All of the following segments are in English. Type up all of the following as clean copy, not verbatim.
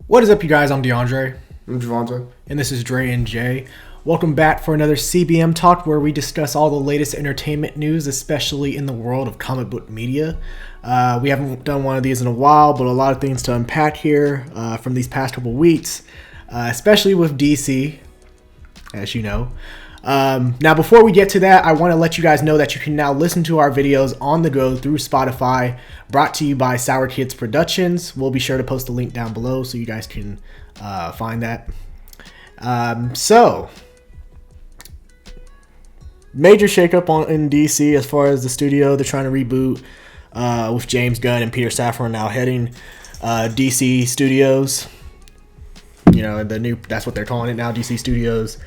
What is up, you guys? I'm DeAndre. I'm Javante. And this is Dre and Jay. Welcome back for another CBM Talk, where we discuss all the latest entertainment news, especially in the world of comic book media. We haven't done one of these in a while, but a lot of things to unpack here from these past couple weeks, especially with DC, as you know. Now, before we get to that, I want to let you guys know that you can now listen to our videos on the go through Spotify, brought to you by Sour Kids Productions. We'll be sure to post a link down below so you guys can find that. So, major shakeup in DC as far as the studio. They're trying to reboot with James Gunn and Peter Safran now heading DC Studios. You know, that's what they're calling it now, DC Studios.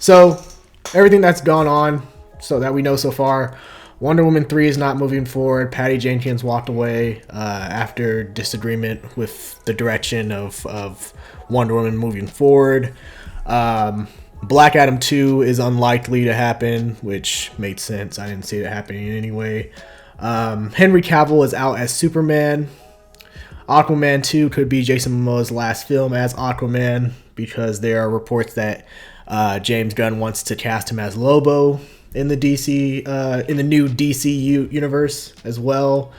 So, everything that's gone on, so that we know so far, Wonder Woman 3 is not moving forward. Patty Jenkins walked away after disagreement with the direction of Wonder Woman moving forward. Black Adam 2 is unlikely to happen, which made sense. I didn't see it happening anyway. Henry Cavill is out as Superman. Aquaman 2 could be Jason Momoa's last film as Aquaman, because there are reports that James Gunn wants to cast him as Lobo in the new DCEU universe as well.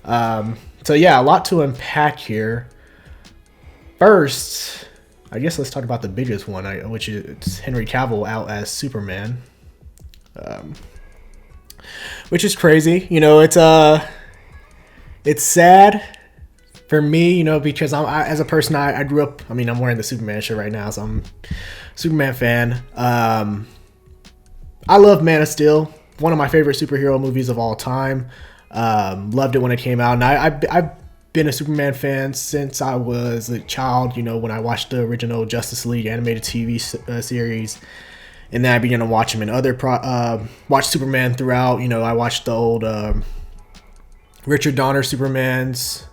So yeah, a lot to unpack here. First, I guess let's talk about the biggest one, which is Henry Cavill out as Superman, which is crazy. You know, it's sad for me, you know, because as a person, I grew up. I mean, I'm wearing the Superman shirt right now, so I'm a Superman fan. I love Man of Steel, one of my favorite superhero movies of all time. Loved it when it came out, and I've been a Superman fan since I was a child. You know, when I watched the original Justice League animated TV series, and then I began to watch him in watch Superman throughout. You know, I watched the old Richard Donner Supermans.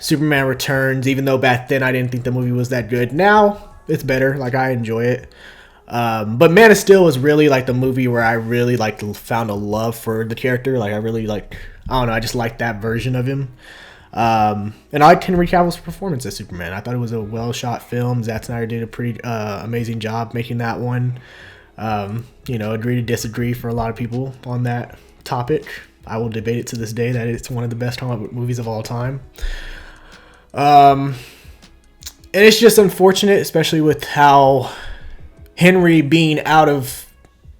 Superman Returns, even though back then I didn't think the movie was that good. Now it's better. Like, I enjoy it. But Man of Steel was really like the movie where I really found a love for the character. Like, I really I don't know, I just liked that version of him. And I liked Henry Cavill's performance as Superman. I thought it was a well shot film. Zack Snyder did a pretty amazing job making that one. You know, agree to disagree for a lot of people on that topic. I will debate it to this day that it's one of the best comic book movies of all time. And it's just unfortunate, especially with how Henry being out of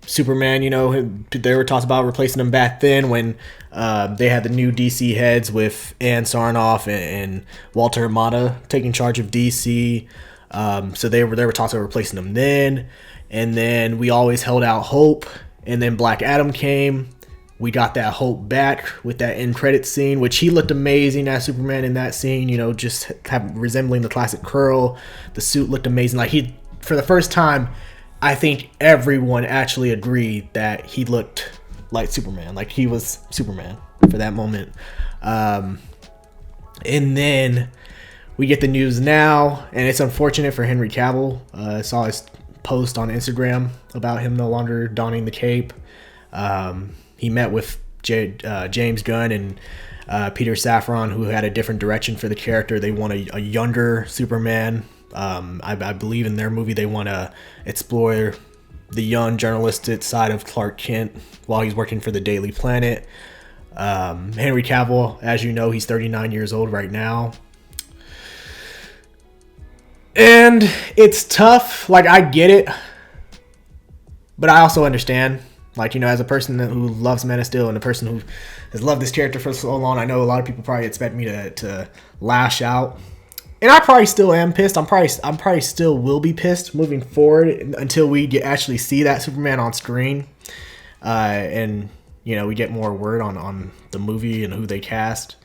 Superman, you know, there were talks about replacing him back then when they had the new DC heads with Ann Sarnoff and Walter Hamada taking charge of DC. So there were talks of replacing him then. And then we always held out hope. And then Black Adam came. We got that hope back with that end credit scene, which he looked amazing as Superman in that scene, you know, just resembling the classic curl. The suit looked amazing. Like, for the first time, I think everyone actually agreed that he looked like Superman. Like, he was Superman for that moment. And then we get the news now, and it's unfortunate for Henry Cavill. I saw his post on Instagram about him no longer donning the cape. He met with James Gunn and Peter Safran, who had a different direction for the character. They want a younger Superman. I believe in their movie they want to explore the young journalistic side of Clark Kent while he's working for the Daily Planet. Henry Cavill, as you know, he's 39 years old right now. And it's tough. Like, I get it. But I also understand. Like, you know, as a person who loves Man of Steel and a person who has loved this character for so long, I know a lot of people probably expect me to lash out. And I probably still am pissed. I'm probably still will be pissed moving forward until we actually see that Superman on screen. And, you know, we get more word on the movie and who they cast.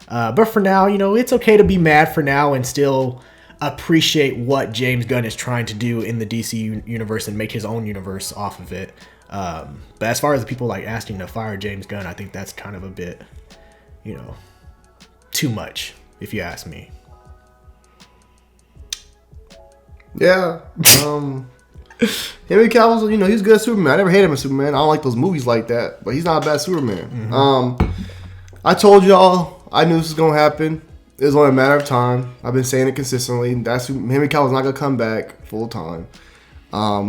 But for now, you know, it's okay to be mad for now and still appreciate what James Gunn is trying to do in the DC universe and make his own universe off of it. But as far as the people asking to fire James Gunn, I think that's kind of a bit, you know, too much, if you ask me. Yeah. Henry Cavill's, you know, he's good at Superman. I never hated him as Superman. I don't like those movies like that, but he's not a bad Superman. Mm-hmm. I told y'all I knew this was gonna happen. It was only a matter of time. I've been saying it consistently. Henry Cavill's not gonna come back full time.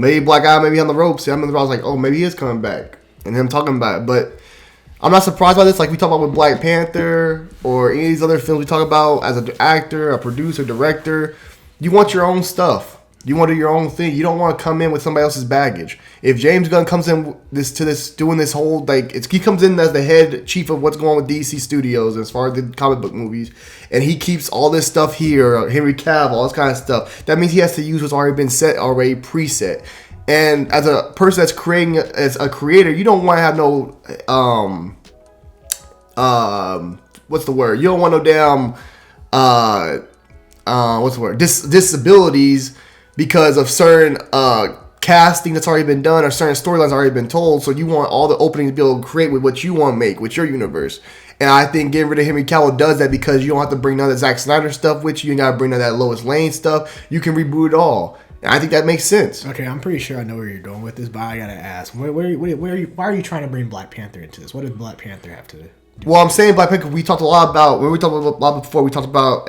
Maybe Black Adam maybe on the ropes. I was like, oh, maybe he is coming back, and him talking about it. But I'm not surprised by this. Like we talk about with Black Panther or any of these other films we talk about as an actor, a producer, director. You want your own stuff. You want to do your own thing. You don't want to come in with somebody else's baggage. If James Gunn comes in doing this whole he comes in as the head chief of what's going on with DC Studios as far as the comic book movies, and he keeps all this stuff here, Henry Cavill, all this kind of stuff. That means he has to use what's already been set, already preset. And as a person that's creating, as a creator, you don't want to have no what's the word? You don't want no damn what's the word? Disabilities. Because of certain casting that's already been done or certain storylines already been told. So you want all the openings to be able to create with what you want to make with your universe. And I think getting rid of Henry Cavill does that because you don't have to bring none of the Zack Snyder stuff with you. You ain't got to bring none of that Lois Lane stuff. You can reboot it all. And I think that makes sense. Okay, I'm pretty sure I know where you're going with this, but I got to ask. Why are you trying to bring Black Panther into this? What does Black Panther have to do? Well, I'm saying Black Panther, we talked a lot about, when we talked about a lot before, we talked about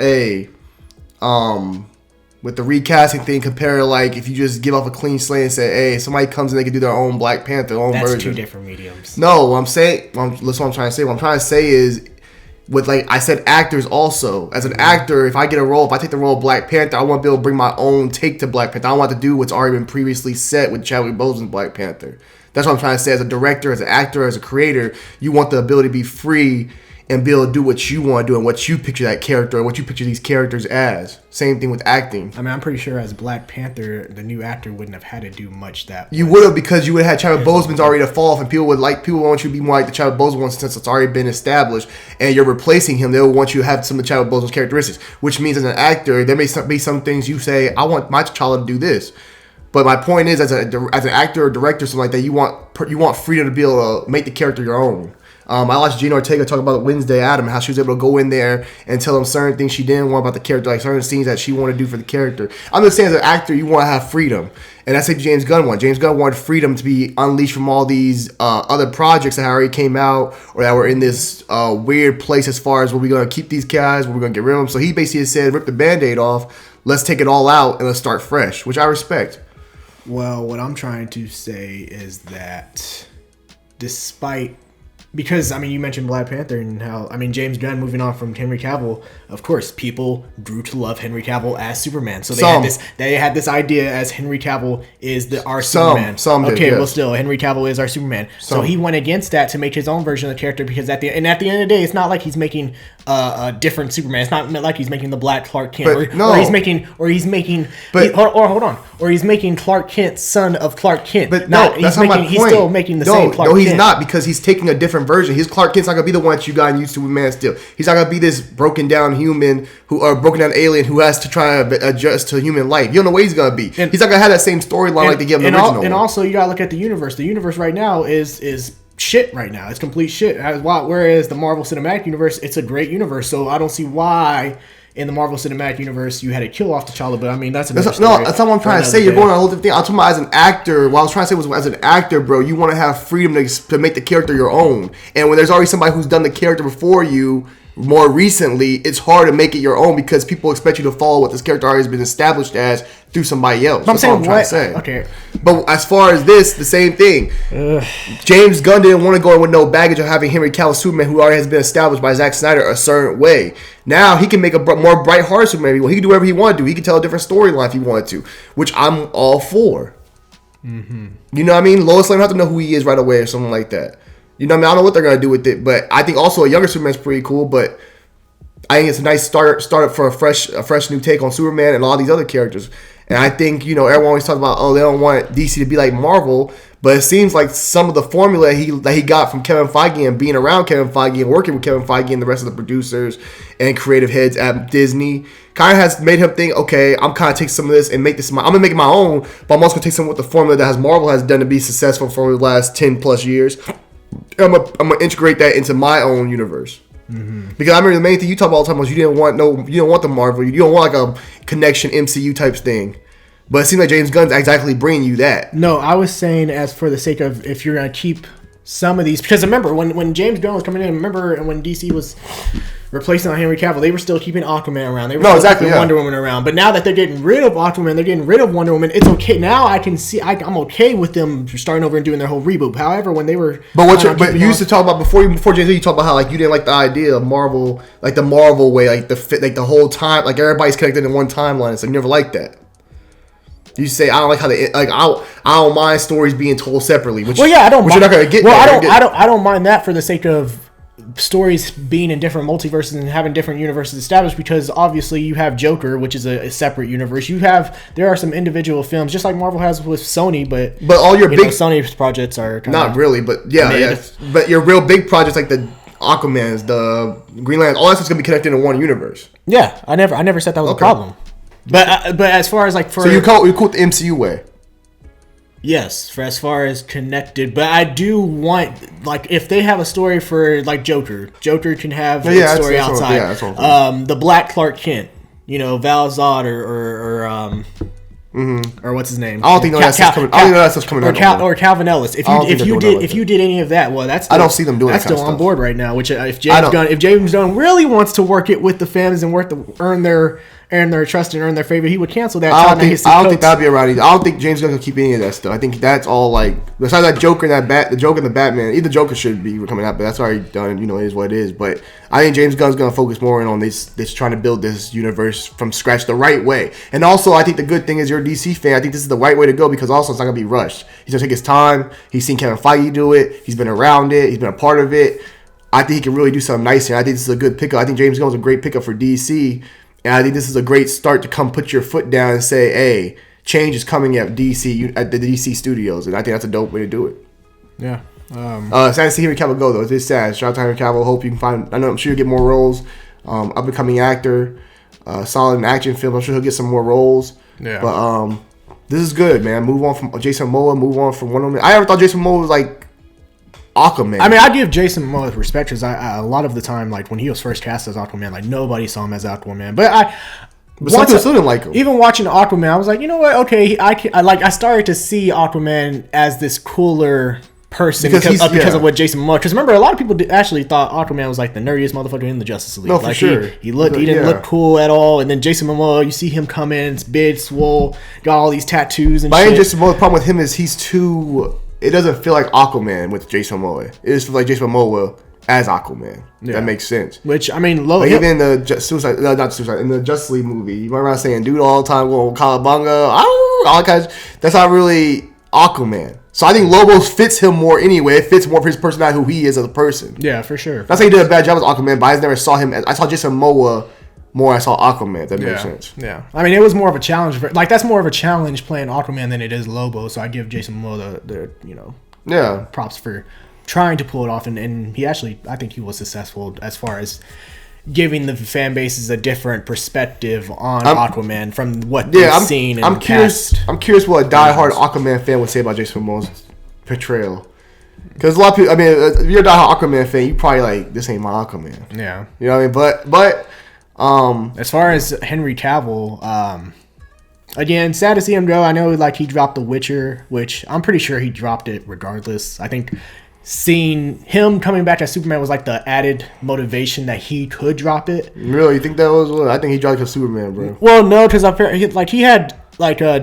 with the recasting thing, compare like if you just give off a clean slate and say, hey, somebody comes in, they can do their own Black Panther, their own version. That's two different mediums. No, listen what I'm trying to say. What I'm trying to say is, with like I said, actors also. As an actor, if I get a role, if I take the role of Black Panther, I want to be able to bring my own take to Black Panther. I don't want to do what's already been previously set with Chadwick Boseman's Black Panther. That's what I'm trying to say. As a director, as an actor, as a creator, you want the ability to be free and be able to do what you want to do and what you picture that character and what you picture these characters as. Same thing with acting. I mean, I'm pretty sure as Black Panther, the new actor wouldn't have had to do much that. You would have, because you would have had Chadwick Boseman's already to fall off, and people want you to be more like the Chadwick Boseman one since it's already been established, and you're replacing him. They'll want you to have some of Chadwick Boseman's characteristics, which means as an actor, there may be some things you say, I want my child to do this. But my point is, as an actor or director, something like that, you want freedom to be able to make the character your own. I watched Gina Ortega talk about Wednesday Adam, how she was able to go in there and tell him certain things she didn't want about the character, like certain scenes that she wanted to do for the character. I'm just saying, as an actor, you want to have freedom. And that's what James Gunn wanted. James Gunn wanted freedom to be unleashed from all these other projects that already came out or that were in this weird place as far as, were we going to keep these guys, were we going to get rid of them? So he basically said, rip the Band-Aid off, let's take it all out and let's start fresh, which I respect. Well, what I'm trying to say is that despite... Because, I mean, you mentioned Black Panther and how, I mean, James Gunn moving on from Henry Cavill, of course, people grew to love Henry Cavill as Superman. So they had this idea as Henry Cavill is our Superman. Well, still, Henry Cavill is our Superman. So he went against that to make his own version of the character, because at the end of the day, it's not like he's making a different Superman. It's not like he's making the Black Clark Kent, or he's making Clark Kent son of Clark Kent. But that's not my point. He's still making the same Clark Kent. No, he's not, because he's taking a different version. His Clark Kent's not gonna be the one that you got used to with Man Steel. He's not gonna be this broken down human broken down alien who has to try to adjust to human life. You don't know what he's gonna be. He's not gonna have that same storyline like they give him the original. And also, you gotta look at the universe. The universe right now is shit right now. It's complete shit. Whereas the Marvel Cinematic Universe, it's a great universe. So I don't see why in the Marvel Cinematic Universe you had to kill off T'Challa. But I mean, that's another story. No, that's not what I'm trying to say. You're going on a whole different thing. I'm talking about as an actor. What I was trying to say was, as an actor, bro, you want to have freedom to make the character your own. And when there's already somebody who's done the character before you more recently, it's hard to make it your own because people expect you to follow what this character already has been established as through somebody else. That's what I'm trying to say. Okay. But as far as this, the same thing. James Gunn didn't want to go in with no baggage of having Henry Cavill Superman, who already has been established by Zack Snyder, a certain way. Now he can make a more bright-hearted Superman. He can do whatever he wanted to do. He can tell a different storyline if he wanted to, which I'm all for. Mm-hmm. You know what I mean? Lois Lane don't have to know who he is right away or something like that. You know what I mean? I don't know what they're going to do with it, but I think also a younger Superman's pretty cool, but I think it's a nice start for a fresh new take on Superman and all these other characters. And I think, everyone always talks about, they don't want DC to be like Marvel, but it seems like some of the formula that he got from Kevin Feige and being around Kevin Feige and working with Kevin Feige and the rest of the producers and creative heads at Disney kind of has made him think, okay, I'm kind of taking some of this and make this I'm going to make it my own, but I'm also going to take some of the formula that Marvel has done to be successful for the last 10 plus years. I'm gonna integrate that into my own universe. Mm-hmm. Because I remember the main thing you talk about all the time was you don't want the Marvel, you don't want like a connection MCU type thing. But it seems like James Gunn's exactly bringing you that. No, I was saying as for the sake of if you're gonna keep some of these, because remember when James Gunn was coming in, remember when DC was replacing Henry Cavill. They were still keeping Aquaman around. They were keeping Wonder Woman around. But now that they're getting rid of Aquaman, they're getting rid of Wonder Woman. It's okay. Now I can see. I'm okay with them starting over and doing their whole reboot. However, when they were, but you used to talk about before Jay-Z, you talked about how like you didn't like the idea of Marvel, like the Marvel way, like the whole time, like everybody's connected in one timeline. So you never liked that. You say I don't like how they like I don't mind stories being told separately. Which, well, yeah, I don't. Which you're not gonna get. Well, I don't mind that for the sake of stories being in different multiverses and having different universes established, because obviously you have Joker, which is a separate universe. There are some individual films, just like Marvel has with Sony, but all your big Sony's projects are not really, but yeah. But your real big projects like the Aquamans, the Green Lanterns, all that stuff's gonna be connected in one universe. Yeah, I never said that was a problem. But as far as like for so you cool with the MCU way. Yes, for as far as connected, but I do want, like, if they have a story for like Joker can have a story outside. The Black Clark Kent, Val Zod or what's his name? I don't think that's coming. I don't know that's coming out. Or Calvin Ellis. If you did any of that, well, that's still, I don't see them doing. That's still on board right now. Which if James Gunn really wants to work it with the fans and earn their trust and earn their favor, he would cancel that. I don't think that'd be around either. I don't think James Gunn can keep any of that stuff. I think that's all like besides that Joker and the Joker and the Batman. Either Joker should be coming out, but that's already done. It is what it is. But I think James Gunn's gonna focus more on this trying to build this universe from scratch the right way. And also, I think the good thing is you're a DC fan. I think this is the right way to go because also it's not gonna be rushed. He's gonna take his time. He's seen Kevin Feige do it. He's been around it. He's been a part of it. I think he can really do something nice here. I think this is a good pickup. I think James Gunn's a great pickup for DC. And I think this is a great start to come put your foot down and say, hey, change is coming at the DC studios. And I think that's a dope way to do it. Yeah. Sad to see Henry Cavill go, though. It's sad. Shout out to Henry Cavill. Hope you can find, I'm sure you'll get more roles. Up and coming actor. Solid in action film. I'm sure he'll get some more roles. Yeah. But this is good, man. Move on from Jason Momoa. Move on from Wonder Woman. I never thought Jason Momoa was like Aquaman. I mean, I give Jason Momoa respect because a lot of the time, like when he was first cast as Aquaman, like nobody saw him as Aquaman. But some people still didn't like him. Even watching Aquaman, I was like, you know what? Okay, I started to see Aquaman as this cooler person because of what Jason Momoa. Because remember, a lot of people actually thought Aquaman was like the nerdiest motherfucker in the Justice League. No, for sure. He didn't look cool at all. And then Jason Momoa, you see him come in, it's big, swole, got all these tattoos and shit. Jason Momoa, the problem with him is he's too. It doesn't feel like Aquaman with Jason Momoa. It just feels like Jason Momoa as Aquaman. Yeah. That makes sense. Which, I mean, even in the in the Justice League movie, you remember I was saying, dude, all the time going Calabunga, all kinds. That's not really Aquaman. So I think Lobo fits him more anyway. It fits more of his personality, who he is as a person. Yeah, for sure. That's how he did a bad job as Aquaman, but I just never saw him. I saw Jason Momoa more. I saw Aquaman. If that makes sense. Yeah. I mean, it was more of a challenge. That's more of a challenge playing Aquaman than it is Lobo. So I give Jason Momoa the props for trying to pull it off. And he actually, I think he was successful as far as giving the fan bases a different perspective on Aquaman from what they've seen in the past. I'm curious what a diehard Aquaman fan would say about Jason Momoa's portrayal. Because a lot of people, I mean, if you're a diehard Aquaman fan, you probably like, this ain't my Aquaman. Yeah. You know what I mean? But as far as Henry Cavill, again, sad to see him go. I know like he dropped The Witcher, which I'm pretty sure he dropped it regardless. I think seeing him coming back as Superman was like the added motivation that he could drop it. Really? You think that was what? I think he dropped it as Superman, bro. Well, no, because he had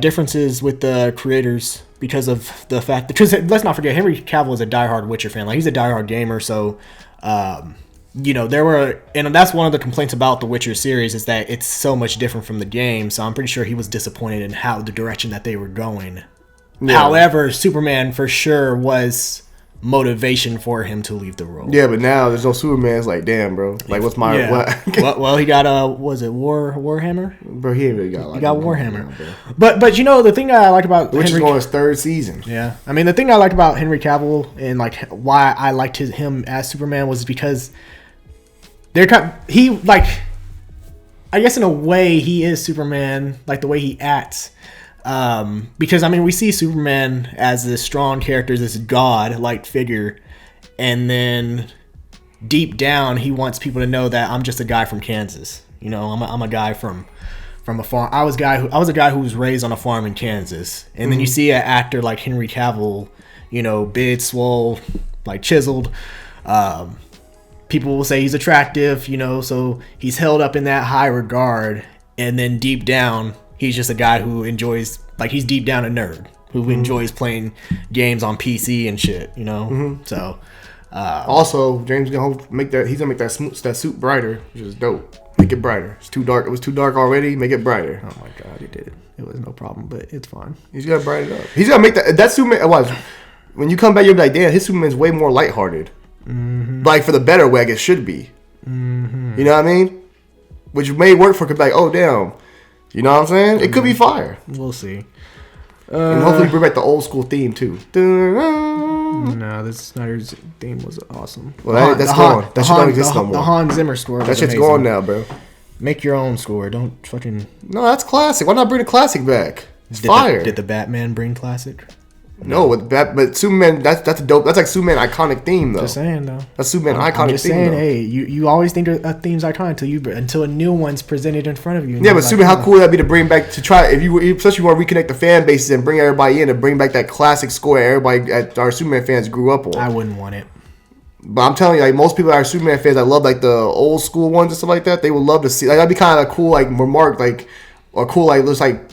differences with the creators because of the fact because let's not forget Henry Cavill is a diehard Witcher fan. Like he's a diehard gamer, so there were, and that's one of the complaints about the Witcher series is that it's so much different from the game. So I'm pretty sure he was disappointed in how the direction that they were going. Yeah. However, Superman for sure was motivation for him to leave the role. Yeah, but now there's no Superman. It's like, damn, bro. Like, what's my what? well, he got Warhammer? Bro, he ain't really got. He got Warhammer. But the thing I like about which is going his third season. Yeah, I mean the thing I like about Henry Cavill and like why I liked him as Superman was because I guess in a way he is Superman, like the way he acts. Because I mean we see Superman as this strong character, this god-like figure, and then deep down he wants people to know that I'm just a guy from Kansas. I'm a guy from a farm. I was a guy who was raised on a farm in Kansas, and then you see an actor like Henry Cavill, big, swole, like chiseled. people will say he's attractive, you know, so he's held up in that high regard. And then deep down, he's just a guy who enjoys, like, he's deep down a nerd who enjoys playing games on PC and shit, you know. So also, James gonna make that. He's gonna make that suit brighter, which is dope. Make it brighter. It's too dark. It was too dark already. Make it brighter. Oh my god, he did. It was no problem, but it's fine. He's gonna brighten it up. He's gonna make that Superman. Watch. When you come back, you'll be like, damn, his Superman's way more lighthearted. Like for the better way, I guess should be. You know what I mean? Which may work for like, oh damn. You know what I'm saying? It could be fire. We'll see. And hopefully bring back the old school theme too. No, this Snyder's theme was awesome. Well, that's gone. That shit don't exist no more. The Hans Zimmer score was that shit's amazing. gone now, bro. Make your own score. Don't fucking... No, that's classic. Why not bring the classic back? It's fire. Did the Batman bring classic? No, but Superman, that's dope. That's like Superman iconic theme though. Just saying though. That's Superman iconic I'm just theme. saying, though. hey, you always think a theme's iconic until a new one's presented in front of you. Yeah, but Superman, how cool would that be to bring back to try if you especially want to reconnect the fan bases and bring everybody in and bring back that classic score everybody at our Superman fans grew up on. I wouldn't want it. But I'm telling you, like most people that are Superman fans, I love like the old school ones and stuff like that. They would love to see. Like that'd be kind of a cool like remark, like or cool like looks like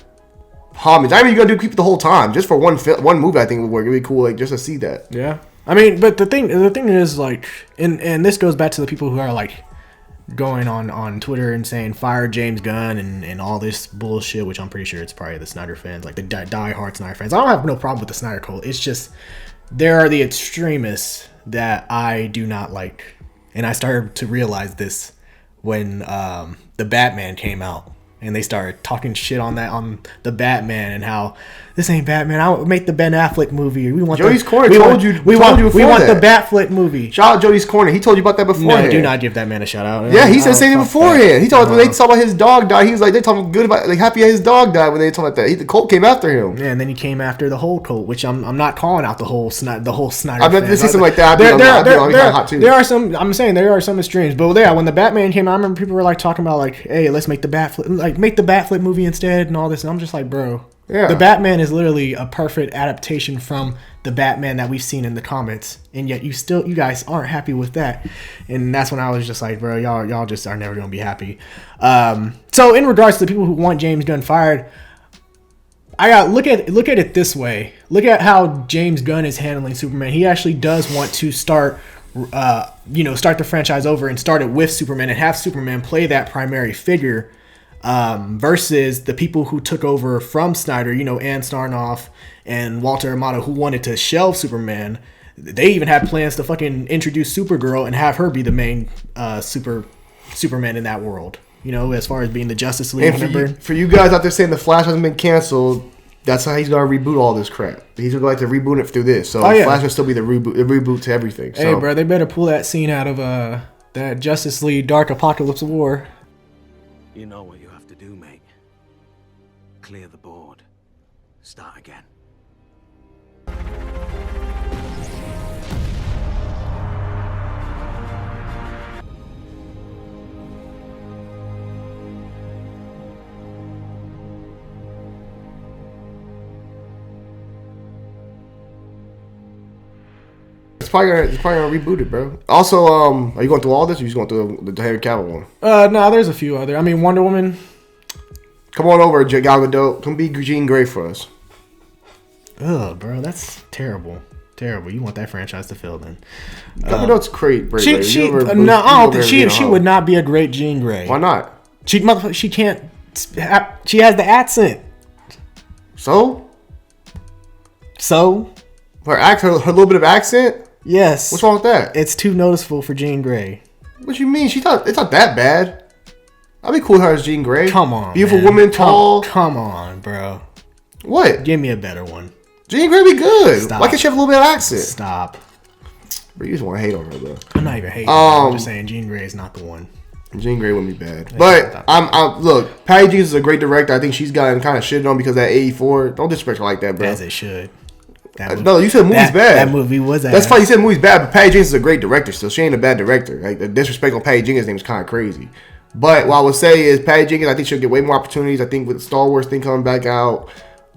homage. I mean, you gotta keep it the whole time just for one movie. I think would work. It'd be cool, like just to see that. Yeah, I mean, but the thing is like, and this goes back to the people who are like going on Twitter and saying fire James Gunn and all this bullshit, which I'm pretty sure it's probably the Snyder fans, like the die-hard Snyder fans. I don't have no problem with the Snyder cult. It's just there are the extremists that I do not like, and I started to realize this when the Batman came out. And they started talking shit on the Batman and how this ain't Batman. I'll make the Ben Affleck movie. We want Jody's Corner we told want, you. We want the that. Batfleck movie. Shout out Jody's Corner. He told you about that beforehand. No, do not give that man a shout out. Yeah, he said saying it beforehand. He told when they talk about his dog died. He was like they talking good about like happy his dog died when they talking about that. The cult came after him. Yeah, and then he came after the whole cult, which I'm not calling out the whole Snyder. I bet this is something like that. There are some. I'm saying there are some extremes, but yeah, when the Batman came out, I remember people were like talking about like, hey, let's make the Batfleck movie instead and all this, and I'm just like, bro, the Batman is literally a perfect adaptation from the Batman that we've seen in the comics, and yet you guys aren't happy with that, and that's when I was just like, bro, y'all just are never gonna be happy. So in regards to the people who want James Gunn fired, I got look at it this way. Look at how James Gunn is handling Superman. He actually does want to start the franchise over and start it with Superman and have Superman play that primary figure. Versus the people who took over from Snyder, Ann Starnoff and Walter Amato, who wanted to shelve Superman. They even had plans to fucking introduce Supergirl and have her be the main Superman in that world. As far as being the Justice League member. For you guys out there saying the Flash hasn't been canceled, that's how he's gonna reboot all this crap. He's gonna like to reboot it through this. So Flash will still be the reboot to everything. So. Hey, bro, they better pull that scene out of that Justice League Dark Apocalypse War. You know what you have to do, mate. Clear the board. Start again. It's probably gonna reboot it, bro. Also, are you going through all this, or are you just going through the Henry Cavill one? No, there's a few other. I mean, Wonder Woman. Come on over, Gal Gadot. Come be Jean Grey for us. Ugh, bro, that's terrible. Terrible. You want that franchise to fail then? Gal Gadot's great. She I don't think she would not be a great Jean Grey. Why not? She can't. She has the accent. So her little bit of accent. Yes. What's wrong with that? It's too noticeable for Jean Grey. What you mean? It's not that bad. I'd be cool with her as Jean Grey. Come on, beautiful man. woman, tall. Come on, bro. What? Give me a better one. Jean Grey be good. Stop. Why can't she have a little bit of accent? Stop. Bro, you just want to hate on her, bro. I'm not even hating. I'm just saying Jean Grey is not the one. Jean Grey wouldn't be bad. But look, Patty Jenkins is a great director. I think she's gotten kind of shitted on because of that 84. Don't disrespect her like that, bro. As it should. No, you said the movie's bad. That movie was ass. That's fine. You said the movie's bad, but Patty Jenkins is a great director, so she ain't a bad director. Like the disrespect on Patty Jenkins' name is kind of crazy. But what I would say is Patty Jenkins, I think she'll get way more opportunities. I think with the Star Wars thing coming back out,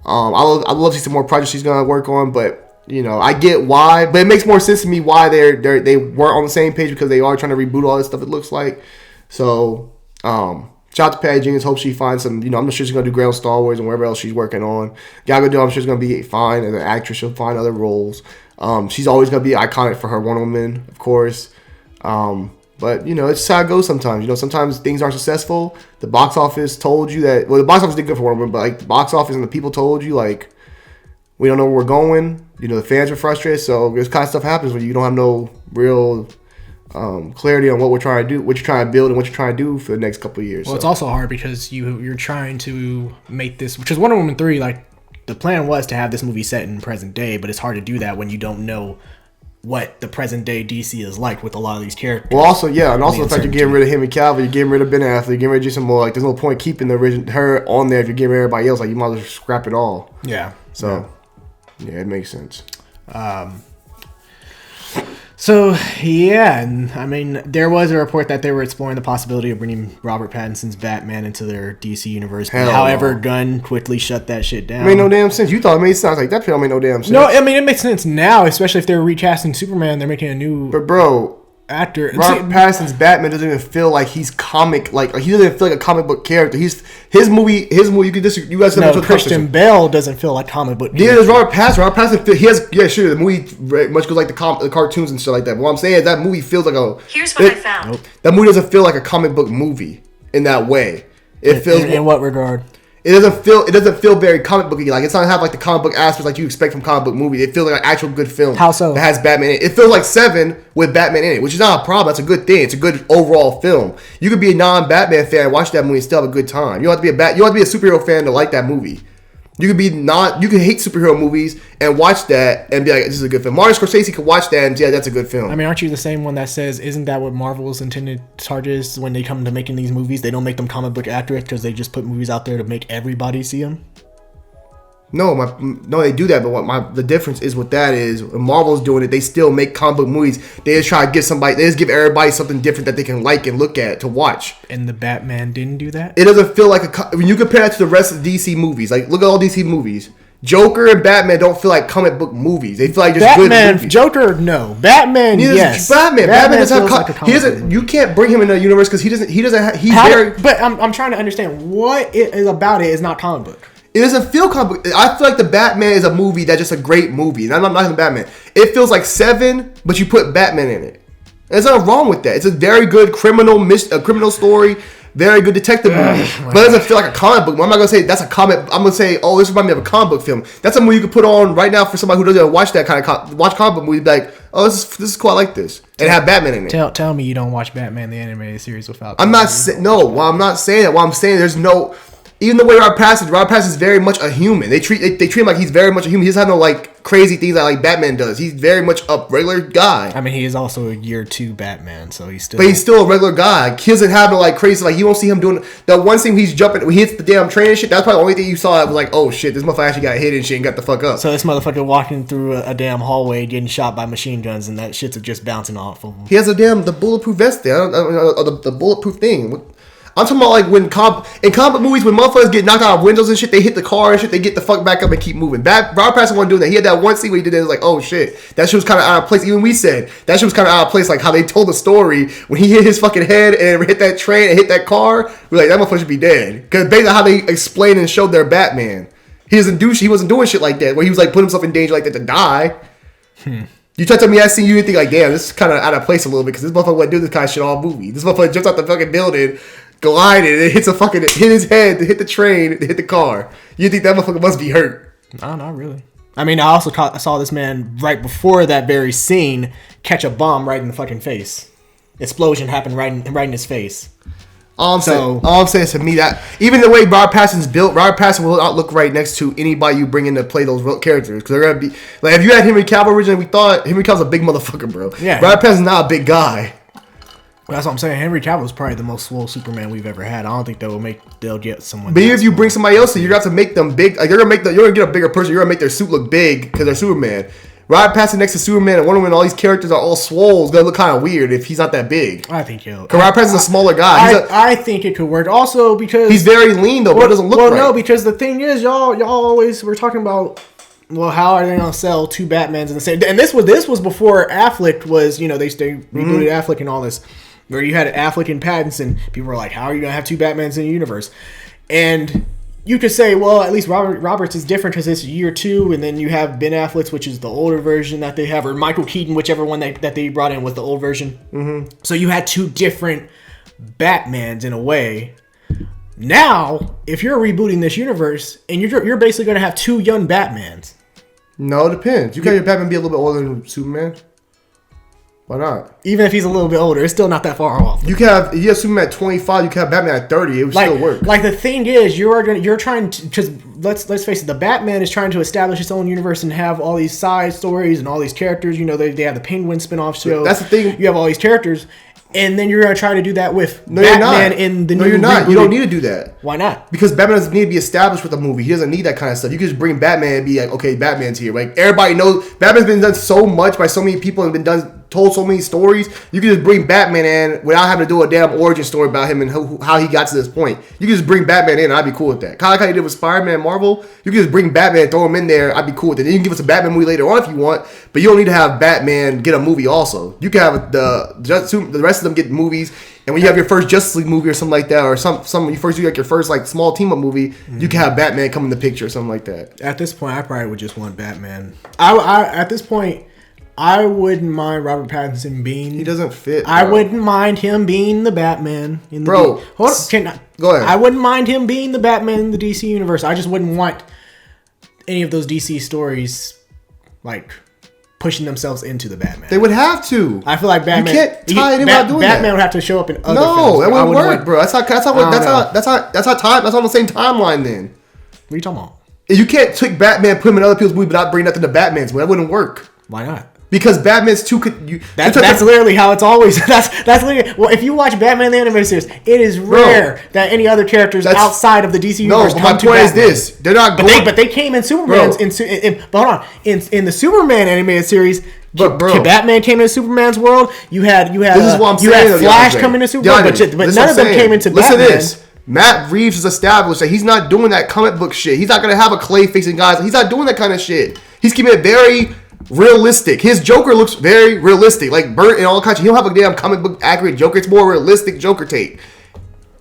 I'd love to see some more projects she's gonna work on. But You know, I get why, but it makes more sense to me why they weren't on the same page, because they are trying to reboot all this stuff, it looks like. So, shout out to Patty Jenkins. Hope she finds some, you know, I'm sure she's going to do great on Star Wars and wherever else she's working on. Gal Gadot, I'm sure she's going to be fine as an actress. She'll find other roles. She's always going to be iconic for her Wonder Woman, of course. But, you know, it's just how it goes sometimes. You know, sometimes things aren't successful. The box office told you that, well, the box office did good for Wonder Woman, but, like, the box office and the people told you, like, we don't know where we're going. You know, the fans are frustrated. So this kind of stuff happens when you don't have no real clarity on what we're trying to do, what you're trying to build, and what you're trying to do for the next couple of years. Well, it's also hard because you're trying to make this, which is Wonder Woman 3, like, the plan was to have this movie set in present day, but it's hard to do that when you don't know what the present day DC is like with a lot of these characters. Well, also, yeah, and also the fact you're getting rid of Henry Cavill, you're getting rid of Ben Affleck, you're getting rid of Jason Moore. Like, there's no point keeping the original her on there if you're getting rid of everybody else. Like, you might as well scrap it all. Yeah. So, yeah, it makes sense. So, yeah, and I mean, there was a report that they were exploring the possibility of bringing Robert Pattinson's Batman into their DC universe. However, Gunn quickly shut that shit down. It made no damn sense. You thought it made sense. Like, that film made no damn sense. No, I mean, it makes sense now, especially if they're recasting Superman. They're making a new actor. Robert Pattinson's Batman doesn't even feel like he's comic. Like he doesn't feel like a comic book character. His movie. You can disagree. You guys no, Christian Bale doesn't feel like comic book. Yeah, there's Robert Pattinson. Robert Pattinson. He has sure. The movie very much goes like the cartoons and stuff like that. But what I'm saying is that movie feels like a. Here's what I found. That movie doesn't feel like a comic book movie in that way. It feels in what regard? It doesn't feel very comic booky. Like, it's not have like the comic book aspects like you expect from comic book movie. It feels like an actual good film. How so? That has Batman in it. It feels like Seven with Batman in it, which is not a problem. That's a good thing. It's a good overall film. You could be a non-Batman fan, watch that movie, and still have a good time. You don't have to be you don't have to be a superhero fan to like that movie. You could hate superhero movies and watch that and be like, this is a good film. Martin Scorsese could watch that and yeah, that's a good film. I mean, aren't you the same one that says, isn't that what Marvel's intended charges when they come to making these movies? They don't make them comic book accurate because they just put movies out there to make everybody see them? No, they do that, but the difference is what that is. When Marvel's doing it, they still make comic book movies. They just try to give everybody something different that they can like and look at to watch. And the Batman didn't do that? It doesn't feel like when you compare that to the rest of DC movies. Like, look at all DC movies. Joker and Batman don't feel like comic book movies. They feel like just good movies. Joker, no. Batman, yes. Batman doesn't have you can't bring him in the universe because But I'm trying to understand what it is about it is not comic book. It doesn't feel comic book. I feel like the Batman is a movie that's just a great movie. And I'm not knocking Batman. It feels like Seven, but you put Batman in it. There's nothing wrong with that. It's a very good criminal story. Very good detective movie. But it doesn't feel like a comic book. I'm not going to say that's a comic. I'm going to say, oh, this reminds me of a comic book film. That's a movie you could put on right now for somebody who doesn't watch that kind of watch comic book movie. Be like, oh, this is cool. I like this. And have Batman in it. Tell me you don't watch Batman the animated series without. I'm not saying I'm not saying that. What I'm saying there's no. Even the way Robert Pattinson is very much a human. They treat him like he's very much a human. He doesn't have no like crazy things like Batman does. He's very much a regular guy. I mean, he is also a year 2 Batman, so he's still. But he's still a regular guy. He doesn't have no like crazy. Like you won't see him doing the one scene he's jumping. When he hits the damn train and shit. That's probably the only thing you saw. That was like, oh shit, this motherfucker actually got hit and shit and got the fuck up. So this motherfucker walking through a damn hallway, getting shot by machine guns, and that shit's just bouncing off of him. He has the bulletproof vest there. The bulletproof thing. I'm talking about like in comic movies when motherfuckers get knocked out of windows and shit, they hit the car and shit, they get the fuck back up and keep moving. Robert Pattinson wasn't doing that. He had that one scene where he did it. It was like, oh shit, that shit was kind of out of place. Even we said that shit was kind of out of place. Like how they told the story when he hit his fucking head and hit that train and hit that car. We're like, that motherfucker should be dead. Because basically how they explained and showed their Batman, he wasn't doing shit like that where he was like putting himself in danger like that to die. You touch on me, I see you and think like, damn, this is kind of out of place a little bit because this motherfucker wouldn't do this kind of shit all movie. This motherfucker jumps out the fucking building, glided, and hit his head, hit the train, hit the car. You think that motherfucker must be hurt? No, not really. I mean, I also saw this man right before that very scene catch a bomb right in the fucking face. Explosion happened right in his face. All I'm saying to me that even the way Robert Pattinson's built, Robert Pattinson will not look right next to anybody you bring in to play those characters because they're gonna be like if you had Henry Cavill originally, we thought Henry Cavill's a big motherfucker, bro. Yeah, Robert Pattinson's not a big guy. Well, that's what I'm saying. Henry Cavill is probably the most swole Superman we've ever had. I don't think they'll get someone. But if you bring somebody else in, you're gonna have to make them big. Like you're gonna get a bigger person. You're gonna make their suit look big because they're Superman. Robert Pattinson next to Superman and Wonder Woman, all these characters are all swole. It's gonna look kind of weird if he's not that big. I think he'll. Because Robert Pattinson's a smaller guy. I think it could work. Also because he's very lean though, but it doesn't look right. Well, no, because the thing is, y'all always we're talking about well, how are they gonna sell two Batmans in the same? And this was before Affleck was, they rebooted Affleck and all this, where you had Affleck and Pattinson. People were like, how are you gonna have two Batmans in the universe? And you could say, well, at least Roberts is different because it's year 2, and then you have Ben Affleck's, which is the older version that they have, or Michael Keaton, whichever one that they brought in was the old version. Mm-hmm. So you had two different Batmans in a way. Now, if you're rebooting this universe, and you're basically going to have two young Batmans. No, it depends. You got your Batman be a little bit older than Superman. Why not? Even if he's a little bit older, it's still not that far off. If you have Superman at 25, you can have Batman at 30. It would still work. Like the thing is, you're trying to, because let's face it, the Batman is trying to establish its own universe and have all these side stories and all these characters. They have the Penguin spinoff show. That's the thing. You have all these characters. And then you're going to try to do that with Batman in the new... No, you're not. You don't need to do that. Why not? Because Batman doesn't need to be established with a movie. He doesn't need that kind of stuff. You can just bring Batman and be like, okay, Batman's here. Like, everybody knows... Batman's been done so much by so many people and told so many stories. You can just bring Batman in without having to do a damn origin story about him and how he got to this point. You can just bring Batman in and I'd be cool with that. Kind of like how you did with Spider-Man and Marvel. You can just bring Batman and throw him in there. I'd be cool with it. Then you can give us a Batman movie later on if you want. But you don't need to have Batman get a movie also. You can have the rest of them get movies. And when you have your first Justice League movie or something like that, or when you first do like your first like small team up movie, you can have Batman come in the picture or something like that. At this point, I probably would just want Batman. At this point, I wouldn't mind Robert Pattinson being... He doesn't fit, bro. I wouldn't mind him being the Batman in the... Bro, hold on. Go ahead. I wouldn't mind him being the Batman in the DC universe. I just wouldn't want any of those DC stories, like, pushing themselves into the Batman. They would have to. I feel like Batman... You can't tie it in without doing that. Batman would have to show up in other films. No, that wouldn't work, bro. That's on the same timeline then. What are you talking about? You can't take Batman, put him in other people's movies without bringing nothing to Batman's. That wouldn't work. Why not? Because Batman's too... That's literally how it's always... That's literally... Well, if you watch Batman the Animated Series, it is rare that any other characters outside of the DC universe come to Batman. No, my point is this. They're not going... But they came in Superman's... But hold on. In the Superman Animated Series... But bro, Batman came into Superman's world. You had this is what I'm saying, had Flash coming into Superman, but none of them came into Batman. Listen to this. Matt Reeves has established that he's not doing that comic book shit. He's not going to have a clay facing guys. He's not doing that kind of shit. He's keeping it very realistic. His Joker looks very realistic, like burnt and all kinds. He don't have a damn comic book accurate Joker. It's more realistic Joker take.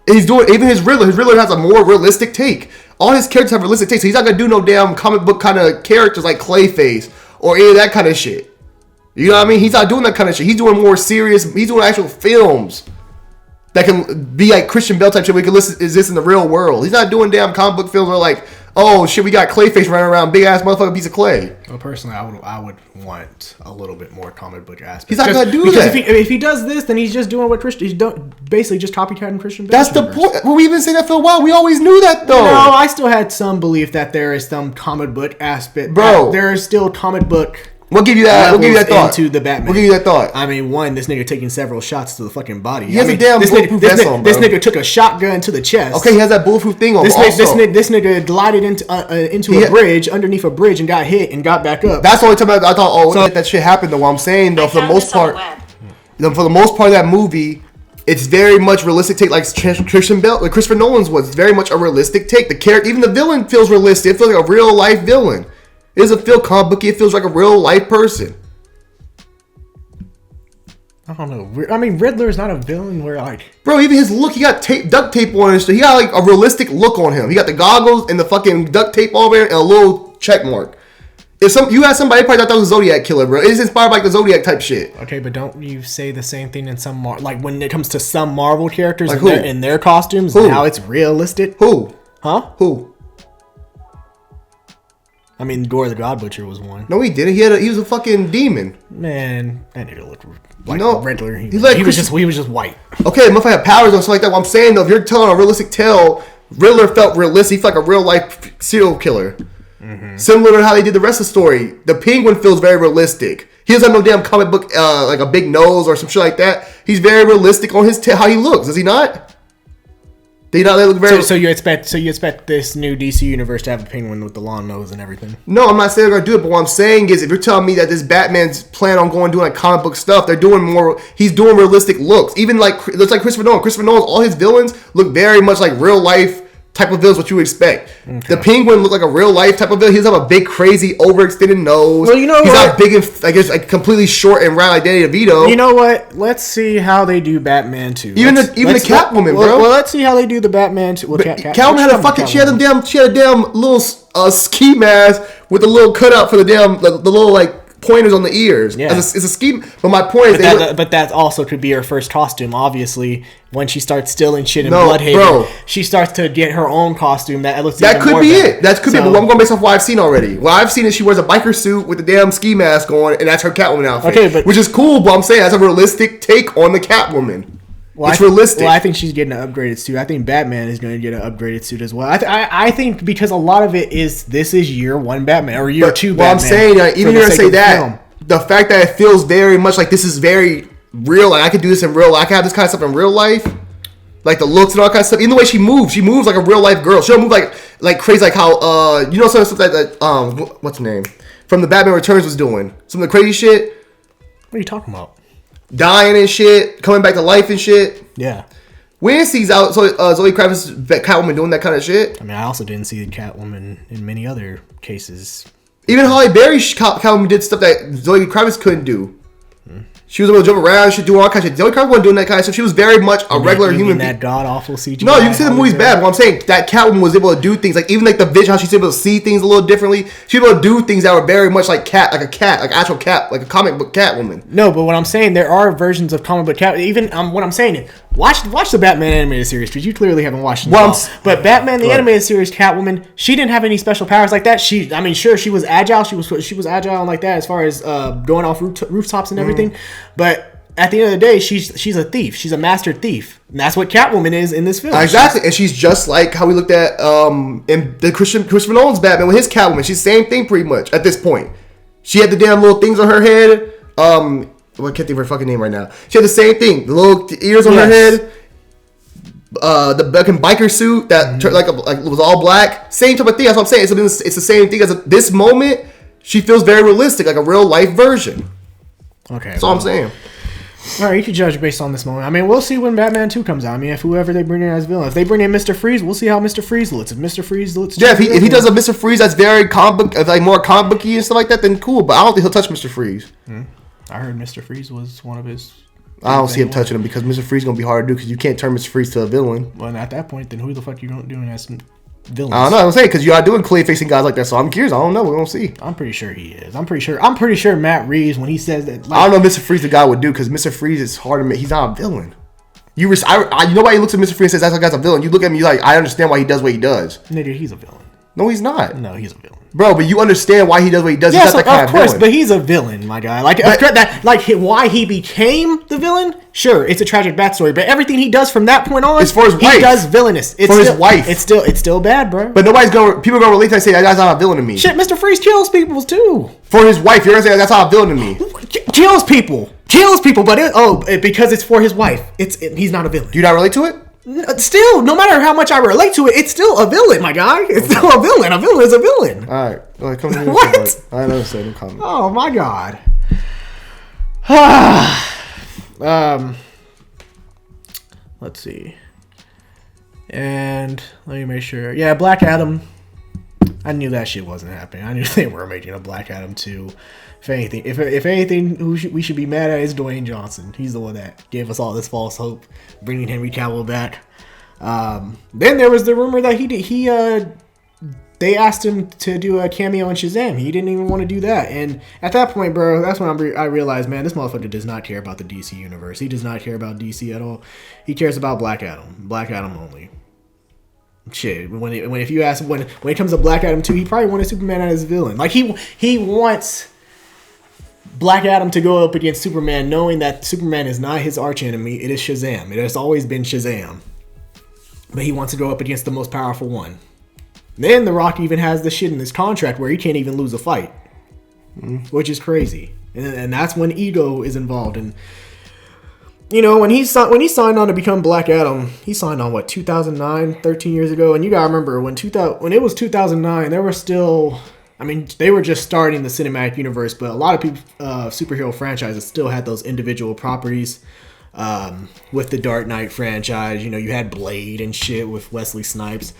And he's doing even his Riddler. His Riddler has a more realistic take. All his characters have realistic takes. So he's not going to do no damn comic book kind of characters like Clayface or any of that kind of shit. You know what I mean? He's not doing that kind of shit. He's doing more serious. He's doing actual films that can be like Christian Bale type shit. We can exist in the real world. He's not doing damn comic book films where like, oh shit, we got Clayface running around, big ass motherfucking piece of clay. Well, personally, I would want a little bit more comic book aspect. He's not gonna do that. If he does this, then he's just doing what Christian. He's basically just copycatting Christian Bale. That's the point. Well, we even say that for a while. We always knew that though. No, I still had some belief that there is some comic book aspect. Bro, there is still comic book. We'll give you that. We'll give you that thought. Into the Batman. We'll give you that thought. I mean, this nigga taking several shots to the fucking body. He has a damn bulletproof vest on, bro. This nigga took a shotgun to the chest. Okay, he has that bulletproof thing on. This nigga glided into a bridge, underneath a bridge, and got hit and got back up. That's the only time I thought, that shit happened though. What I'm saying though, for the most part of that movie, it's very much realistic take, like Christian Bale, like Christopher Nolan's was. It's very much a realistic take. The character, even the villain, feels realistic. It feels like a real life villain. It doesn't feel comic booky. It feels like a real life person. I don't know. I mean, Riddler is not a villain where like... Bro, even his look, he got duct tape on his... He got like a realistic look on him. He got the goggles and the fucking duct tape on there and a little check mark. If you had somebody probably thought that was a Zodiac killer, bro. It's inspired by like the Zodiac type shit. Okay, but don't you say the same thing in some... like when it comes to some Marvel characters like in their costumes and how it's realistic? Who? Huh? Who? I mean, Gore the God Butcher was one. No, he didn't. He was a fucking demon. Man, that nigga looked like Riddler. He was just white. Okay, motherfucker had powers and stuff like that. What I'm saying though, if you're telling a realistic tale, Riddler felt realistic. He felt like a real life serial killer. Mm-hmm. Similar to how they did the rest of the story. The Penguin feels very realistic. He doesn't have no damn comic book like a big nose or some shit like that. He's very realistic on his how he looks. Is he not? They look very. So you expect this new DC universe to have a Penguin with the long nose and everything? No, I'm not saying they're gonna do it. But what I'm saying is, if you're telling me that this Batman's plan on doing like comic book stuff, they're doing more. He's doing realistic looks. Even like looks like Christopher Nolan. Christopher Nolan, all his villains look very much like real life type of villain is what you expect. Okay. The Penguin looked like a real life type of villain. He doesn't have a big, crazy, overextended nose. Well, you know he's what? not big and I guess like completely short and round like Danny DeVito. You know what? Let's see how they do Batman 2. Even the Catwoman, bro. Well, let's see how they do the Batman 2. Well, Catwoman had a fucking. She had a damn little ski mask with a little cutout for the little like pointers on the ears. Yeah. It's a scheme. But my point is... But that also could be her first costume, obviously. When she starts stealing shit in Bloodhaven, she starts to get her own costume that looks even more better. That could be it. But I'm going based off what I've seen already. What I've seen is she wears a biker suit with the damn ski mask on, and that's her Catwoman outfit. Okay, which is cool, but I'm saying that's a realistic take on the Catwoman. Well, it's realistic. Well, I think she's getting an upgraded suit. I think Batman is going to get an upgraded suit as well. I think because a lot of it is this is year 1 Batman or year 2 Batman. Well, I'm saying, even you're going to say that, the fact that it feels very much like this is very real, like I could do this in real life, I could have this kind of stuff in real life, like the looks and all that kind of stuff. Even the way she moves like a real life girl. She don't move like crazy, like how some of the stuff that what's her name from the Batman Returns was doing, some of the crazy shit. What are you talking about? Dying and shit, coming back to life and shit. Yeah. We didn't see Zoe Kravitz's Catwoman doing that kind of shit. I mean, I also didn't see the Catwoman in many other cases. Even Halle Berry's Catwoman did stuff that Zoe Kravitz couldn't do. She was able to jump around, she do all kinds of shit. Zoe Kravitz wasn't doing that kind of stuff. She was very much a regular human being. That god awful CGI. No, you can see the movie's bad. But I'm saying that Catwoman was able to do things like even like the vision, how she's able to see things a little differently. She was able to do things that were very much like actual cat, like a comic book Catwoman. No, but what I'm saying, there are versions of comic book Catwoman. Even what I'm saying is, watch the Batman animated series because you clearly haven't watched it. But Batman the animated series Catwoman, she didn't have any special powers like that. She was agile. She was agile and like that as far as going off rooftops and everything, but. At the end of the day, she's a thief. She's a master thief. And that's what Catwoman is in this film. Exactly. And she's just like how we looked at in the Christopher Nolan's Batman with his Catwoman. She's the same thing pretty much at this point. She had the damn little things on her head. I can't think of her fucking name right now. She had the same thing. The little ears on her head. The fucking biker suit that like was all black. Same type of thing. That's what I'm saying. It's the same thing as this moment. She feels very realistic, like a real life version. Okay. That's all I'm saying. All right, you can judge based on this moment. I mean, we'll see when Batman 2 comes out. I mean, if whoever they bring in as villain. If they bring in Mr. Freeze, we'll see how Mr. Freeze looks. If Mr. Freeze looks... Yeah, if he does a Mr. Freeze that's very comic book, like more comic booky and stuff like that, then cool. But I don't think he'll touch Mr. Freeze. I heard Mr. Freeze was one of his... I don't see him touching him because Mr. Freeze is going to be hard to do because you can't turn Mr. Freeze to a villain. Well, at that point, then who the fuck you doing as villains? I don't know. I'm saying because you are doing clay-facing guys like that, so I'm curious. I don't know. We're going to see. I'm pretty sure he is. I'm pretty sure Matt Reeves, when he says that... I don't know if Mr. Freeze the guy would do because Mr. Freeze is hard to make. He's not a villain. You know why he looks at Mr. Freeze and says that guy's a villain? You look at me like, I understand why he does what he does. Nigga, he's a villain. No, he's not. No, he's a villain. Bro, but you understand why he does what he does. Yes, he's not that kind of course, but he's a villain, my guy. Why he became the villain? Sure, it's a tragic backstory, but everything he does from that point on, it's for his wife. He does villainous. It's for his wife. It's still bad, bro. But people gonna relate to that and say that guy's not a villain to me. Shit, Mr. Freeze kills people too. For his wife, you're gonna say that's not a villain to me. Kills people, but because it's for his wife. He's not a villain. Do you not relate to it? Still, no matter how much I relate to it, it's still a villain, my guy. It's still a villain. A villain is a villain. All right, come to me. What? I know, say no comment. Oh my god. Let's see. And let me make sure. Yeah, Black Adam. I knew that shit wasn't happening. I knew they were making a Black Adam 2. If anything, who we should be mad at is Dwayne Johnson. He's the one that gave us all this false hope, bringing Henry Cavill back. Then there was the rumor that they asked him to do a cameo in Shazam. He didn't even want to do that. And at that point, bro, that's when I realized, man, this motherfucker does not care about the DC universe. He does not care about DC at all. He cares about Black Adam. Black Adam only. Shit, if you ask when it comes to Black Adam 2, he probably wanted Superman as his villain. Like he wants Black Adam to go up against Superman, knowing that Superman is not his archenemy. It is Shazam. It has always been Shazam. But he wants to go up against the most powerful one. Then The Rock even has the shit in his contract where he can't even lose a fight, which is crazy. And that's when ego is involved. And you know, when he signed on to become Black Adam, he signed on 2009, 13 years ago. And you gotta remember when it was 2009, there were still. I mean, they were just starting the cinematic universe, but a lot of people, superhero franchises still had those individual properties. with the Dark Knight franchise. You know, you had Blade and shit with Wesley Snipes.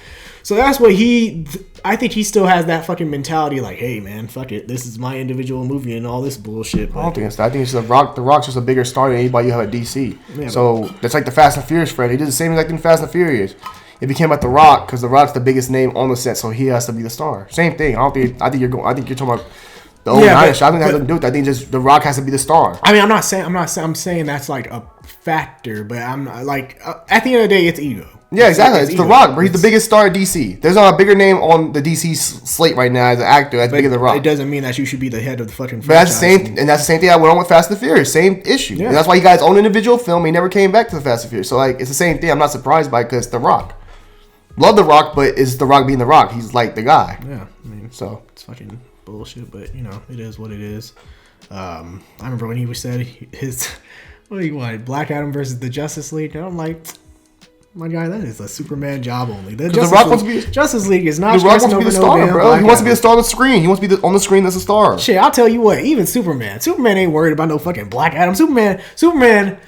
So that's what I think he still has that fucking mentality like, hey man, fuck it, this is my individual movie and all this bullshit. I don't think it's that. I think it's The Rock. The Rock's just a bigger star than anybody you have at DC. Yeah, so that's like the Fast and Furious friend. He did the same exact thing in Fast and Furious. It became about The Rock because The Rock's the biggest name on the set, so he has to be the star. Same thing. I think you're talking about the old Irish. I think that has nothing to do with it. I think just The Rock has to be the star. I mean, I'm saying that's like a factor, but I'm not, like at the end of the day, it's ego. Yeah, exactly. It's The Rock, bro. He's the biggest star at DC. There's not a bigger name on the DC slate right now as an actor as big as The Rock. It doesn't mean that you should be the head of the fucking franchise. But that's the same thing I went on with Fast and Furious. Same issue. Yeah. And that's why he got his own individual film. He never came back to the Fast and Furious. So like, it's the same thing. I'm not surprised by it because The Rock. Love The Rock, but is The Rock being The Rock? He's like the guy. Yeah, I mean, so it's fucking bullshit. But you know, it is what it is. I remember when he said his what do you want? Black Adam versus the Justice League. And I'm like, my guy, that is a Superman job only. The Rock wants to be Justice League is not. The Rock wants to be the star, bro. He wants to be a star on the screen. He wants to be on the screen as a star. Shit, I'll tell you what. Even Superman ain't worried about no fucking Black Adam. Superman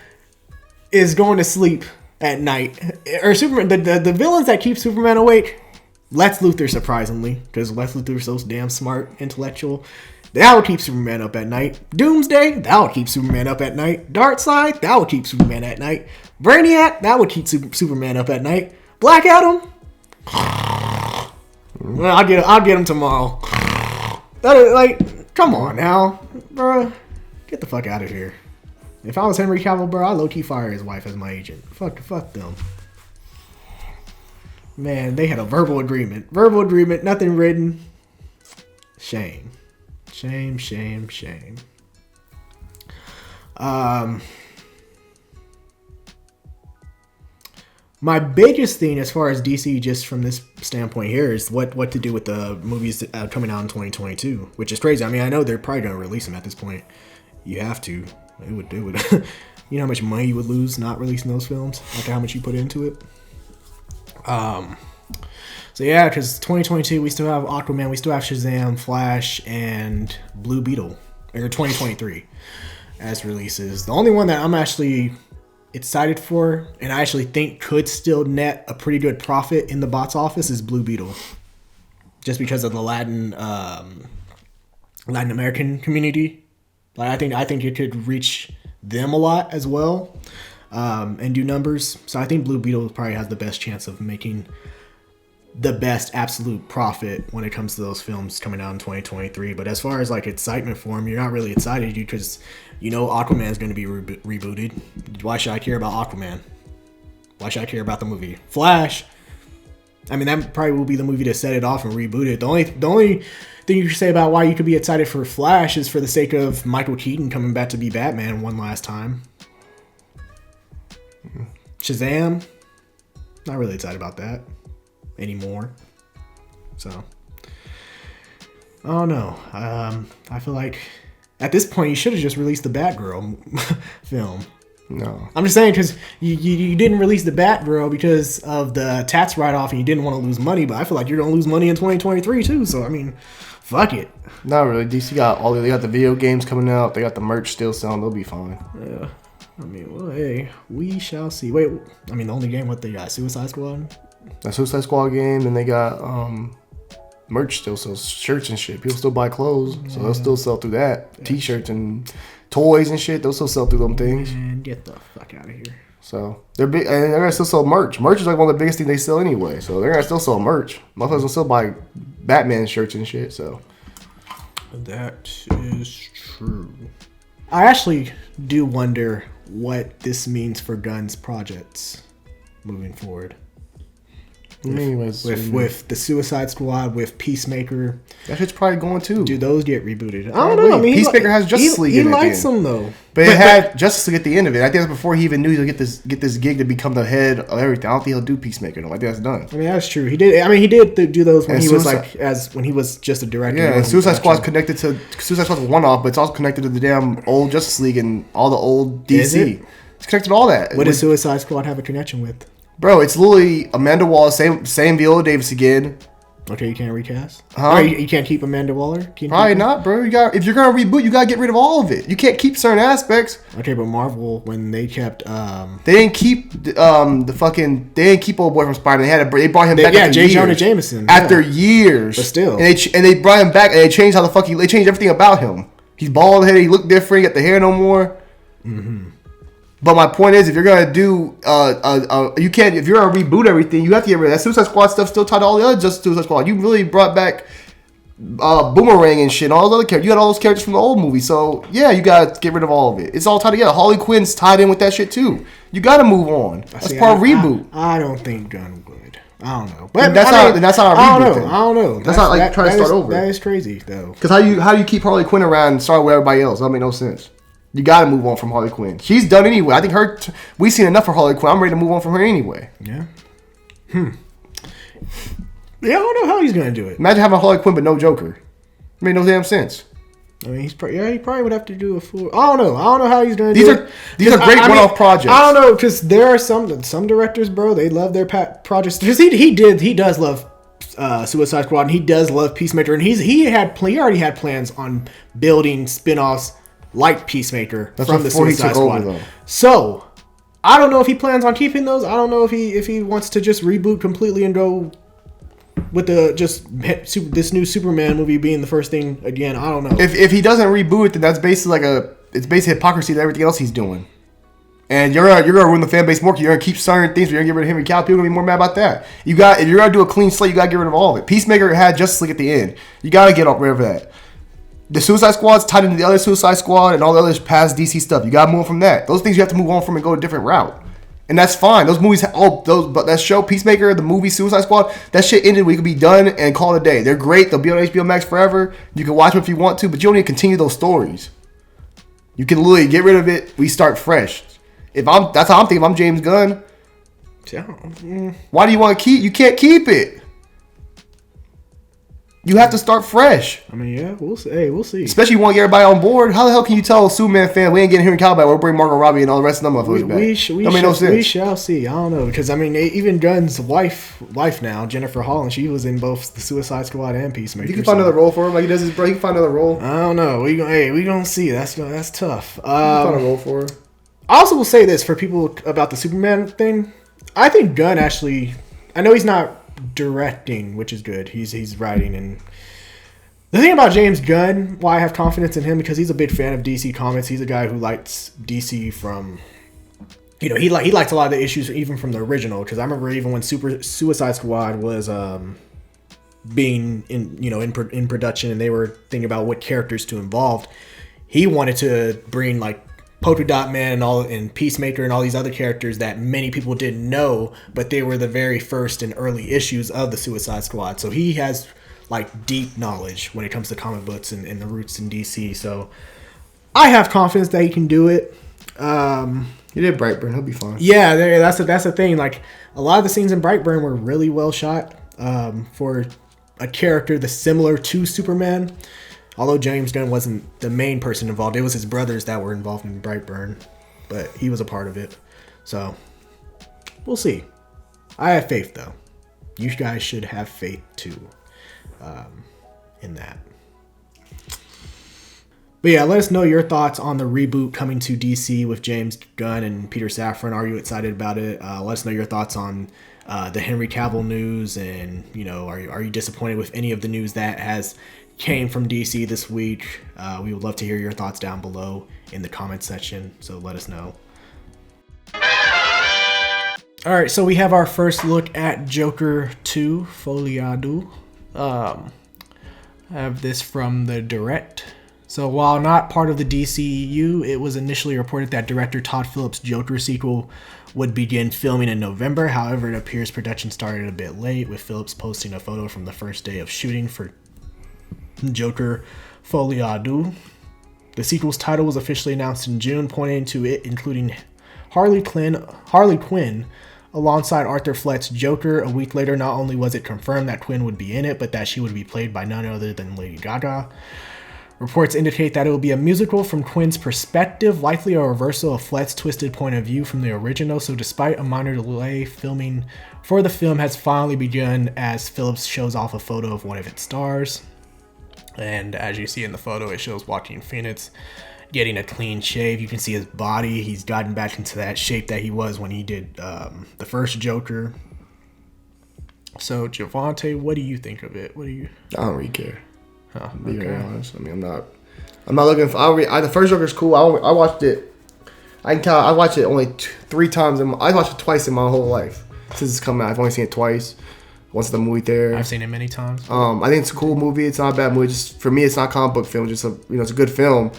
is going to sleep at night. Or Superman, the villains that keep Superman awake. Lex Luthor, surprisingly, because Lex Luthor is so damn smart, intellectual. That would keep Superman up at night. Doomsday, that would keep Superman up at night. Darkseid, that would keep Superman at night. Brainiac, that would keep Superman up at night. Black Adam, well, I'll get him tomorrow. Like, come on now, bro, get the fuck out of here. If I was Henry Cavill, bro, I'd low-key fire his wife as my agent. Fuck them. Man, they had a verbal agreement, nothing written. Shame. My biggest thing as far as DC, just from this standpoint here, is what to do with the movies coming out in 2022, which is crazy. I mean, I know they're probably going to release them at this point. You have to. It would. You know how much money you would lose not releasing those films? Like how much you put into it? So yeah, because 2022, we still have Aquaman, we still have Shazam, Flash, and Blue Beetle. Or 2023 as releases. The only one that I'm actually excited for, and I actually think could still net a pretty good profit in the box office, is Blue Beetle. Just because of the Latin American community. Like I think it could reach them a lot as well, and do numbers. So I think Blue Beetle probably has the best chance of making the best absolute profit when it comes to those films coming out in 2023. But as far as like excitement for them, you're not really excited because you know Aquaman is going to be rebooted. Why should I care about Aquaman? Why should I care about the movie? Flash, I mean, that probably will be the movie to set it off and reboot it. The only thing you can say about why you could be excited for Flash is for the sake of Michael Keaton coming back to be Batman one last time. Shazam, not really excited about that anymore. So I don't know. I feel like at this point you should have just released the Batgirl film. No, I'm just saying because you didn't release the Batgirl because of the tax write-off and you didn't want to lose money. But I feel like you're gonna lose money in 2023 too. So I mean, fuck it. Not really. DC got they got the video games coming out. They got the merch still selling. They'll be fine. Yeah. I mean, well, hey, we shall see. Wait, I mean, the only game what they got, Suicide Squad. The Suicide Squad game, and they got merch still sells, shirts and shit. People still buy clothes, so they'll still sell through that. Yeah. T-shirts and toys and shit, they'll still sell through them things. Man, get the fuck out of here. So they're big, and they're gonna still sell merch. Merch is like one of the biggest things they sell anyway. So they're gonna still sell merch. Motherfuckers will still buy Batman shirts and shit. So that is true. I actually do wonder what this means for Gunn's projects moving forward. With the Suicide Squad, with Peacemaker, that shit's probably going too. Do those get rebooted? I don't know. I mean, Peacemaker has Justice League. He likes them though, but it had Justice League at the end of it. I think that's before he even knew he'll get this gig to become the head of everything. I don't think he'll do Peacemaker though. I think that's done. I mean, that's true. He did. I mean, he did do those when he was when he was just a director. Yeah, and Suicide Squad's connected to Suicide Squad's one off, but it's also connected to the damn old Justice League and all the old DC. It's connected to all that. What does Suicide Squad have a connection with? Bro, it's literally Amanda Waller, same Viola Davis again, Okay, you can't recast. Huh? Or you can't keep Amanda Waller. Probably not, bro. If you're gonna reboot, you gotta get rid of all of it. You can't keep certain aspects. Okay, but Marvel, when they kept, they didn't keep they didn't keep old boy from Spider-Man. They brought him back. Yeah, J. Jonah Jameson. After years, but still, and they brought him back and they changed how the fuck they changed everything about him. He's bald headed. He looked different. He got the hair no more. Mm-hmm. But my point is, if you're gonna do, you can't. If you're gonna reboot everything, you have to get rid of that Suicide Squad stuff. Still tied to all the other just Suicide Squad. You really brought back Boomerang and shit, and all those other characters. You got all those characters from the old movie. So yeah, you gotta get rid of all of it. It's all tied together. Harley Quinn's tied in with that shit too. You gotta move on. That's part of reboot. I don't think Gunn would. I don't know. But that's not a reboot thing. I don't know. That's not like trying to start over. That is crazy though. Because how do you keep Harley Quinn around and start with everybody else? That don't make no sense. You got to move on from Harley Quinn. She's done anyway. I think we've seen enough for Harley Quinn. I'm ready to move on from her anyway. Yeah. Yeah, I don't know how he's going to do it. Imagine having Harley Quinn but no Joker. Made no damn sense. I mean, he probably would have to do a full. I don't know how he's going to do it. These are great one-off projects. I don't know, because there are some directors, bro. They love their projects. Because he does love Suicide Squad, and he does love Peacemaker, and he already had plans on building spin-offs like Peacemaker from the Suicide Squad. So I don't know if he plans on keeping those. I don't know if he wants to just reboot completely and go with this new Superman movie being the first thing again. I don't know. If he doesn't reboot, then that's basically it's basically hypocrisy to everything else he's doing. And you're gonna ruin the fan base more. You're gonna keep certain things. You're gonna get rid of Henry Cavill. People are gonna be more mad about that. If you're gonna do a clean slate, you gotta get rid of all of it. Peacemaker had Justice League at the end. You gotta get rid of that. The Suicide Squad's tied into the other Suicide Squad and all the other past DC stuff. You gotta move on from that. Those things you have to move on from and go a different route. And that's fine. Those movies, but that show, Peacemaker, the movie Suicide Squad, that shit ended. We could be done and call it a day. They're great. They'll be on HBO Max forever. You can watch them if you want to, but you don't need to continue those stories. You can literally get rid of it. We start fresh. That's how I'm thinking. If I'm James Gunn, why do you want to keep? You can't keep it. You have to start fresh. I mean, yeah, we'll see. Hey, we'll see. Especially you want to get everybody on board. How the hell can you tell a Superman fan we ain't getting Henry Cavill back? We'll bring Margot Robbie and all the rest of them motherfuckers back. We shall see. I don't know, because I mean, even Gunn's wife now, Jennifer Holland, she was in both the Suicide Squad and Peacemaker. You can find another role for him, like he does his brother. He can find another role. I don't know. We gonna see. That's tough. You can find a role for her. I also will say this for people about the Superman thing. I think Gunn actually. I know he's not directing, which is good. He's writing and. The thing about James Gunn, why I have confidence in him, because he's a big fan of DC Comics. He's a guy who likes DC from, he likes a lot of the issues even from the original. Because I remember even when Suicide Squad was being in production and they were thinking about what characters to involve, he wanted to bring like Polka Dot Man and Peacemaker and all these other characters that many people didn't know, but they were the very first and early issues of the Suicide Squad. So he has like deep knowledge when it comes to comic books and the roots in DC. So I have confidence that he can do it. He did Brightburn. He'll be fine. Yeah, that's the thing. Like a lot of the scenes in Brightburn were really well shot for a character that's similar to Superman. Although James Gunn wasn't the main person involved, it was his brothers that were involved in Brightburn, but he was a part of it. So we'll see. I have faith though. You guys should have faith too. In that. But yeah, let us know your thoughts on the reboot coming to DC with James Gunn and Peter Safran. Are you excited about it? Let us know your thoughts on the Henry Cavill news, and are you disappointed with any of the news that has came from DC this week? We would love to hear your thoughts down below in the comment section, so let us know. All right, so we have our first look at Joker 2 Foliado. I have this from the Direct. So while not part of the DCEU, it was initially reported that director Todd Phillips' Joker sequel would begin filming in November. However, it appears production started a bit late, with Phillips posting a photo from the first day of shooting for Joker Foliado. The sequel's title was officially announced in June, pointing to it including Harley Quinn alongside Arthur Fleck's Joker. A week later, not only was it confirmed that Quinn would be in it, but that she would be played by none other than Lady Gaga. Reports indicate that it will be a musical from Quinn's perspective, likely a reversal of Flett's twisted point of view from the original. So despite a minor delay, filming for the film has finally begun as Phillips shows off a photo of one of its stars. And as you see in the photo, it shows Joaquin Phoenix getting a clean shave. You can see his body. He's gotten back into that shape that he was when he did the first Joker. So, Javante, what do you think of it? I don't really care. Huh, to be very honest. I mean, I'm not looking for. The first Joker's cool. I watched it. I can tell. I watched it only 3 times. I watched it twice in my whole life since it's come out. I've only seen it twice. Once at the movie theater. I've seen it many times. I think it's a cool movie. It's not a bad movie. Just for me, it's not a comic book film. Just it's a good film.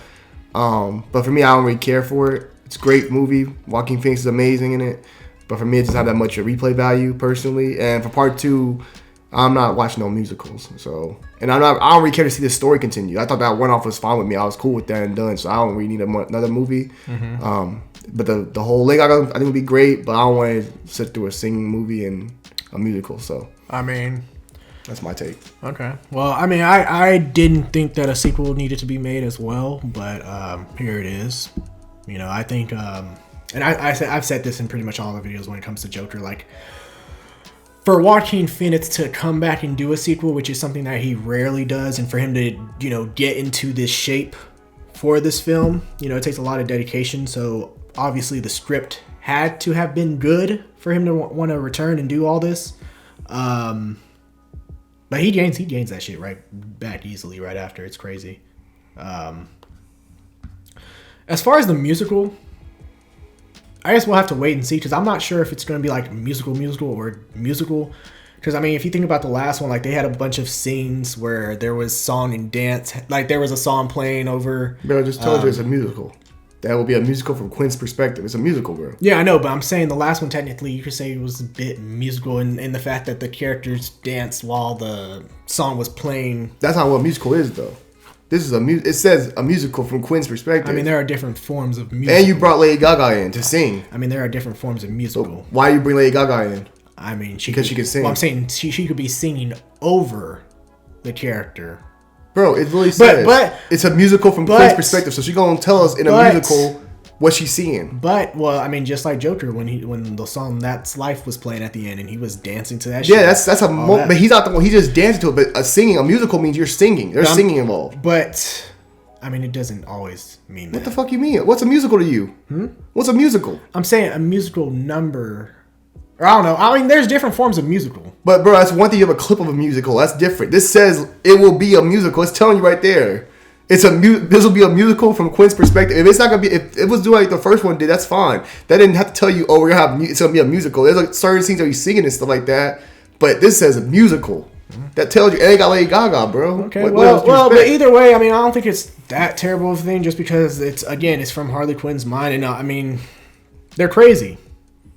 But for me, I don't really care for it. It's a great movie. Joaquin Phoenix is amazing in it. But for me, it doesn't have that much of replay value personally. And for part 2, I'm not watching no musicals. So, and I don't really care to see the story continue. I thought that one off was fine with me. I was cool with that and done. So I don't really need another movie. Mm-hmm. But the whole Lady Gaga, I think would be great. But I don't want to sit through a singing movie and a musical. So I mean, that's my take. Okay. Well, I mean, I didn't think that a sequel needed to be made as well, but here it is. I think, and I've said this in pretty much all the videos when it comes to Joker, like, for Joaquin Phoenix to come back and do a sequel, which is something that he rarely does, and for him to, get into this shape for this film, it takes a lot of dedication. So obviously the script had to have been good for him to want to return and do all this. But he gains that shit right back easily right after. It's crazy. As far as the musical, I guess we'll have to wait and see, because I'm not sure if it's going to be like musical or musical. Because, I mean, if you think about the last one, like, they had a bunch of scenes where there was song and dance. Like, there was a song playing over. Bro, I just told you it's a musical. That will be a musical from Quinn's perspective. It's a musical, bro. Yeah, I know, but I'm saying the last one, technically, you could say it was a bit musical in the fact that the characters danced while the song was playing. That's not what a musical is, though. This is it says a musical from Quinn's perspective. I mean, there are different forms of musical. And you brought Lady Gaga in to sing. I mean, there are different forms of musical. So why you bring Lady Gaga in? I mean, she can sing. Well, I'm saying she could be singing over the character. Bro, it really says but it's a musical from Quinn's perspective. So she's gonna tell us in a musical what she's seeing. But, well, I mean, just like Joker, when the song "That's Life" was playing at the end, and he was dancing to that shit. Yeah, that's a moment. But he's not the one. He just dancing to it. But a musical means you're singing. There's singing involved. But, I mean, it doesn't always mean that. What the fuck you mean? What's a musical to you? What's a musical? I'm saying a musical number. Or I don't know. I mean, there's different forms of musical. But, bro, that's one thing. You have a clip of a musical. That's different. This says it will be a musical. It's telling you right there. This will be a musical from Quinn's perspective. If it's not gonna be, if it was doing like the first one did, that's fine. That didn't have to tell you, oh, we're gonna have it's gonna be a musical. There's like certain scenes where you singing and stuff like that. But this says a musical. That tells you, and they got Lady Gaga, bro. Okay, well, but either way, I mean, I don't think it's that terrible of a thing, just because it's from Harley Quinn's mind, and I mean, they're crazy.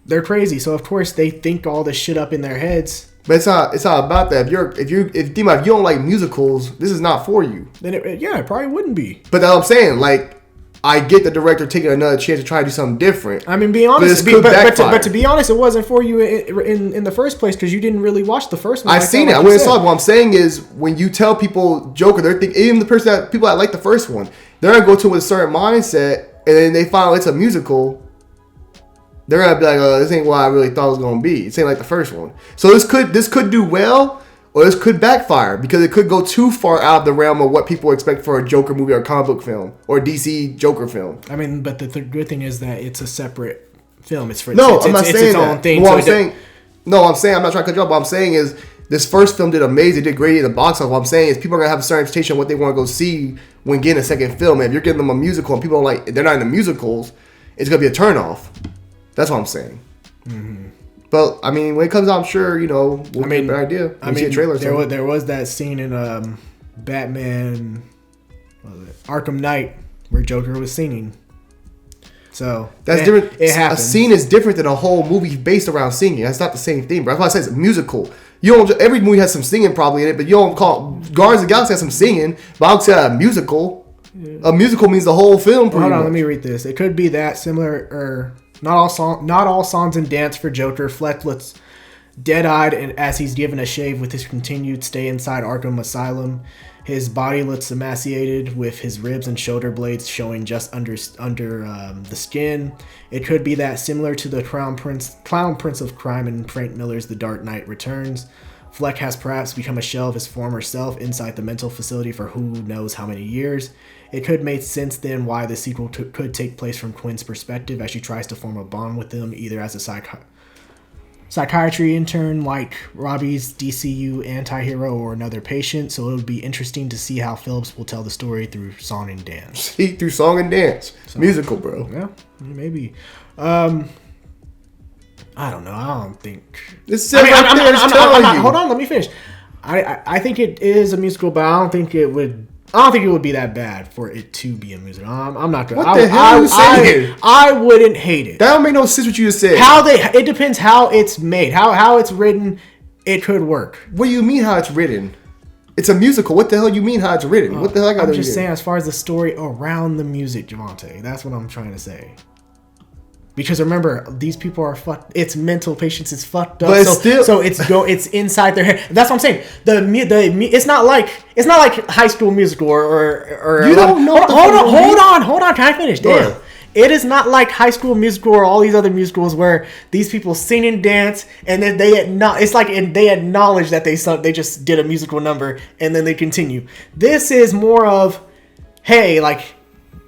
So of course they think all this shit up in their heads. But it's not about that. If you don't like musicals, this is not for you. Then it probably wouldn't be. But that's what I'm saying. Like, I get the director taking another chance to try to do something different. I mean, be honest, but to be honest, it wasn't for you in the first place, because you didn't really watch the first one. I've seen it. I went and saw it. What I'm saying is, when you tell people Joker, they're thinking, even people that like the first one, they're gonna go to it with a certain mindset, and then they find out it's a musical. They're gonna be like, "Oh, this ain't what I really thought it was gonna be." It's ain't like the first one. So this could do well, or this could backfire, because it could go too far out of the realm of what people expect for a Joker movie or a comic book film or a DC Joker film. I mean, but the good thing is that it's a separate film. It's I'm not saying its own thing. I'm not trying to cut you off. What I'm saying is, this first film did amazing, did great in the box office. What I'm saying is, people are gonna have a certain expectation of what they want to go see when getting a second film. And if you're giving them a musical and people are like, they're not into musicals, it's gonna be a turnoff. That's what I'm saying. Mm-hmm. But I mean, when it comes out, I'm sure we'll get a better idea. See a trailer. There was that scene in Batman, Arkham Knight, where Joker was singing. So that's different. It happens. A scene is different than a whole movie based around singing. That's not the same thing, bro. That's why I say it's a musical. Every movie has some singing probably in it, but you don't call Guardians of the Galaxy has some singing. But I would say a musical. Yeah. A musical means the whole film. Hold on, let me read this. It could be that similar or. Not all songs and dance for Joker. Fleck looks dead-eyed and as he's given a shave with his continued stay inside Arkham Asylum. His body looks emaciated with his ribs and shoulder blades showing just under the skin. It could be that similar to the Clown Prince of Crime in Frank Miller's The Dark Knight Returns. Fleck has perhaps become a shell of his former self inside the mental facility for who knows how many years. It could make sense then why the sequel could take place from Quinn's perspective as she tries to form a bond with him, either as a psychiatry intern like Robbie's DCEU anti-hero or another patient. So it would be interesting to see how Phillips will tell the story through song and dance. See, through song and dance. Musical, bro. Yeah, maybe. I don't know. I don't think. Hold on, let me finish. I think it is a musical, but I don't think it would be that bad for it to be a musical. I'm not gonna. What the hell are you saying? I wouldn't hate it. That don't make no sense what you just said. It depends how it's made, how it's written. It could work. What do you mean how it's written? It's a musical. What the hell you mean how it's written? What the hell? I'm just saying, as far as the story around the music, Javante. That's what I'm trying to say. Because remember, these people are fucked. It's mental patients. It's fucked up. But it's inside their head. That's what I'm saying. It's not like High School Musical or you don't know. Hold on. Can I finish? Damn. It is not like High School Musical or all these other musicals where these people sing and dance and then they acknowledge that they just did a musical number and then they continue. This is more of, hey, like,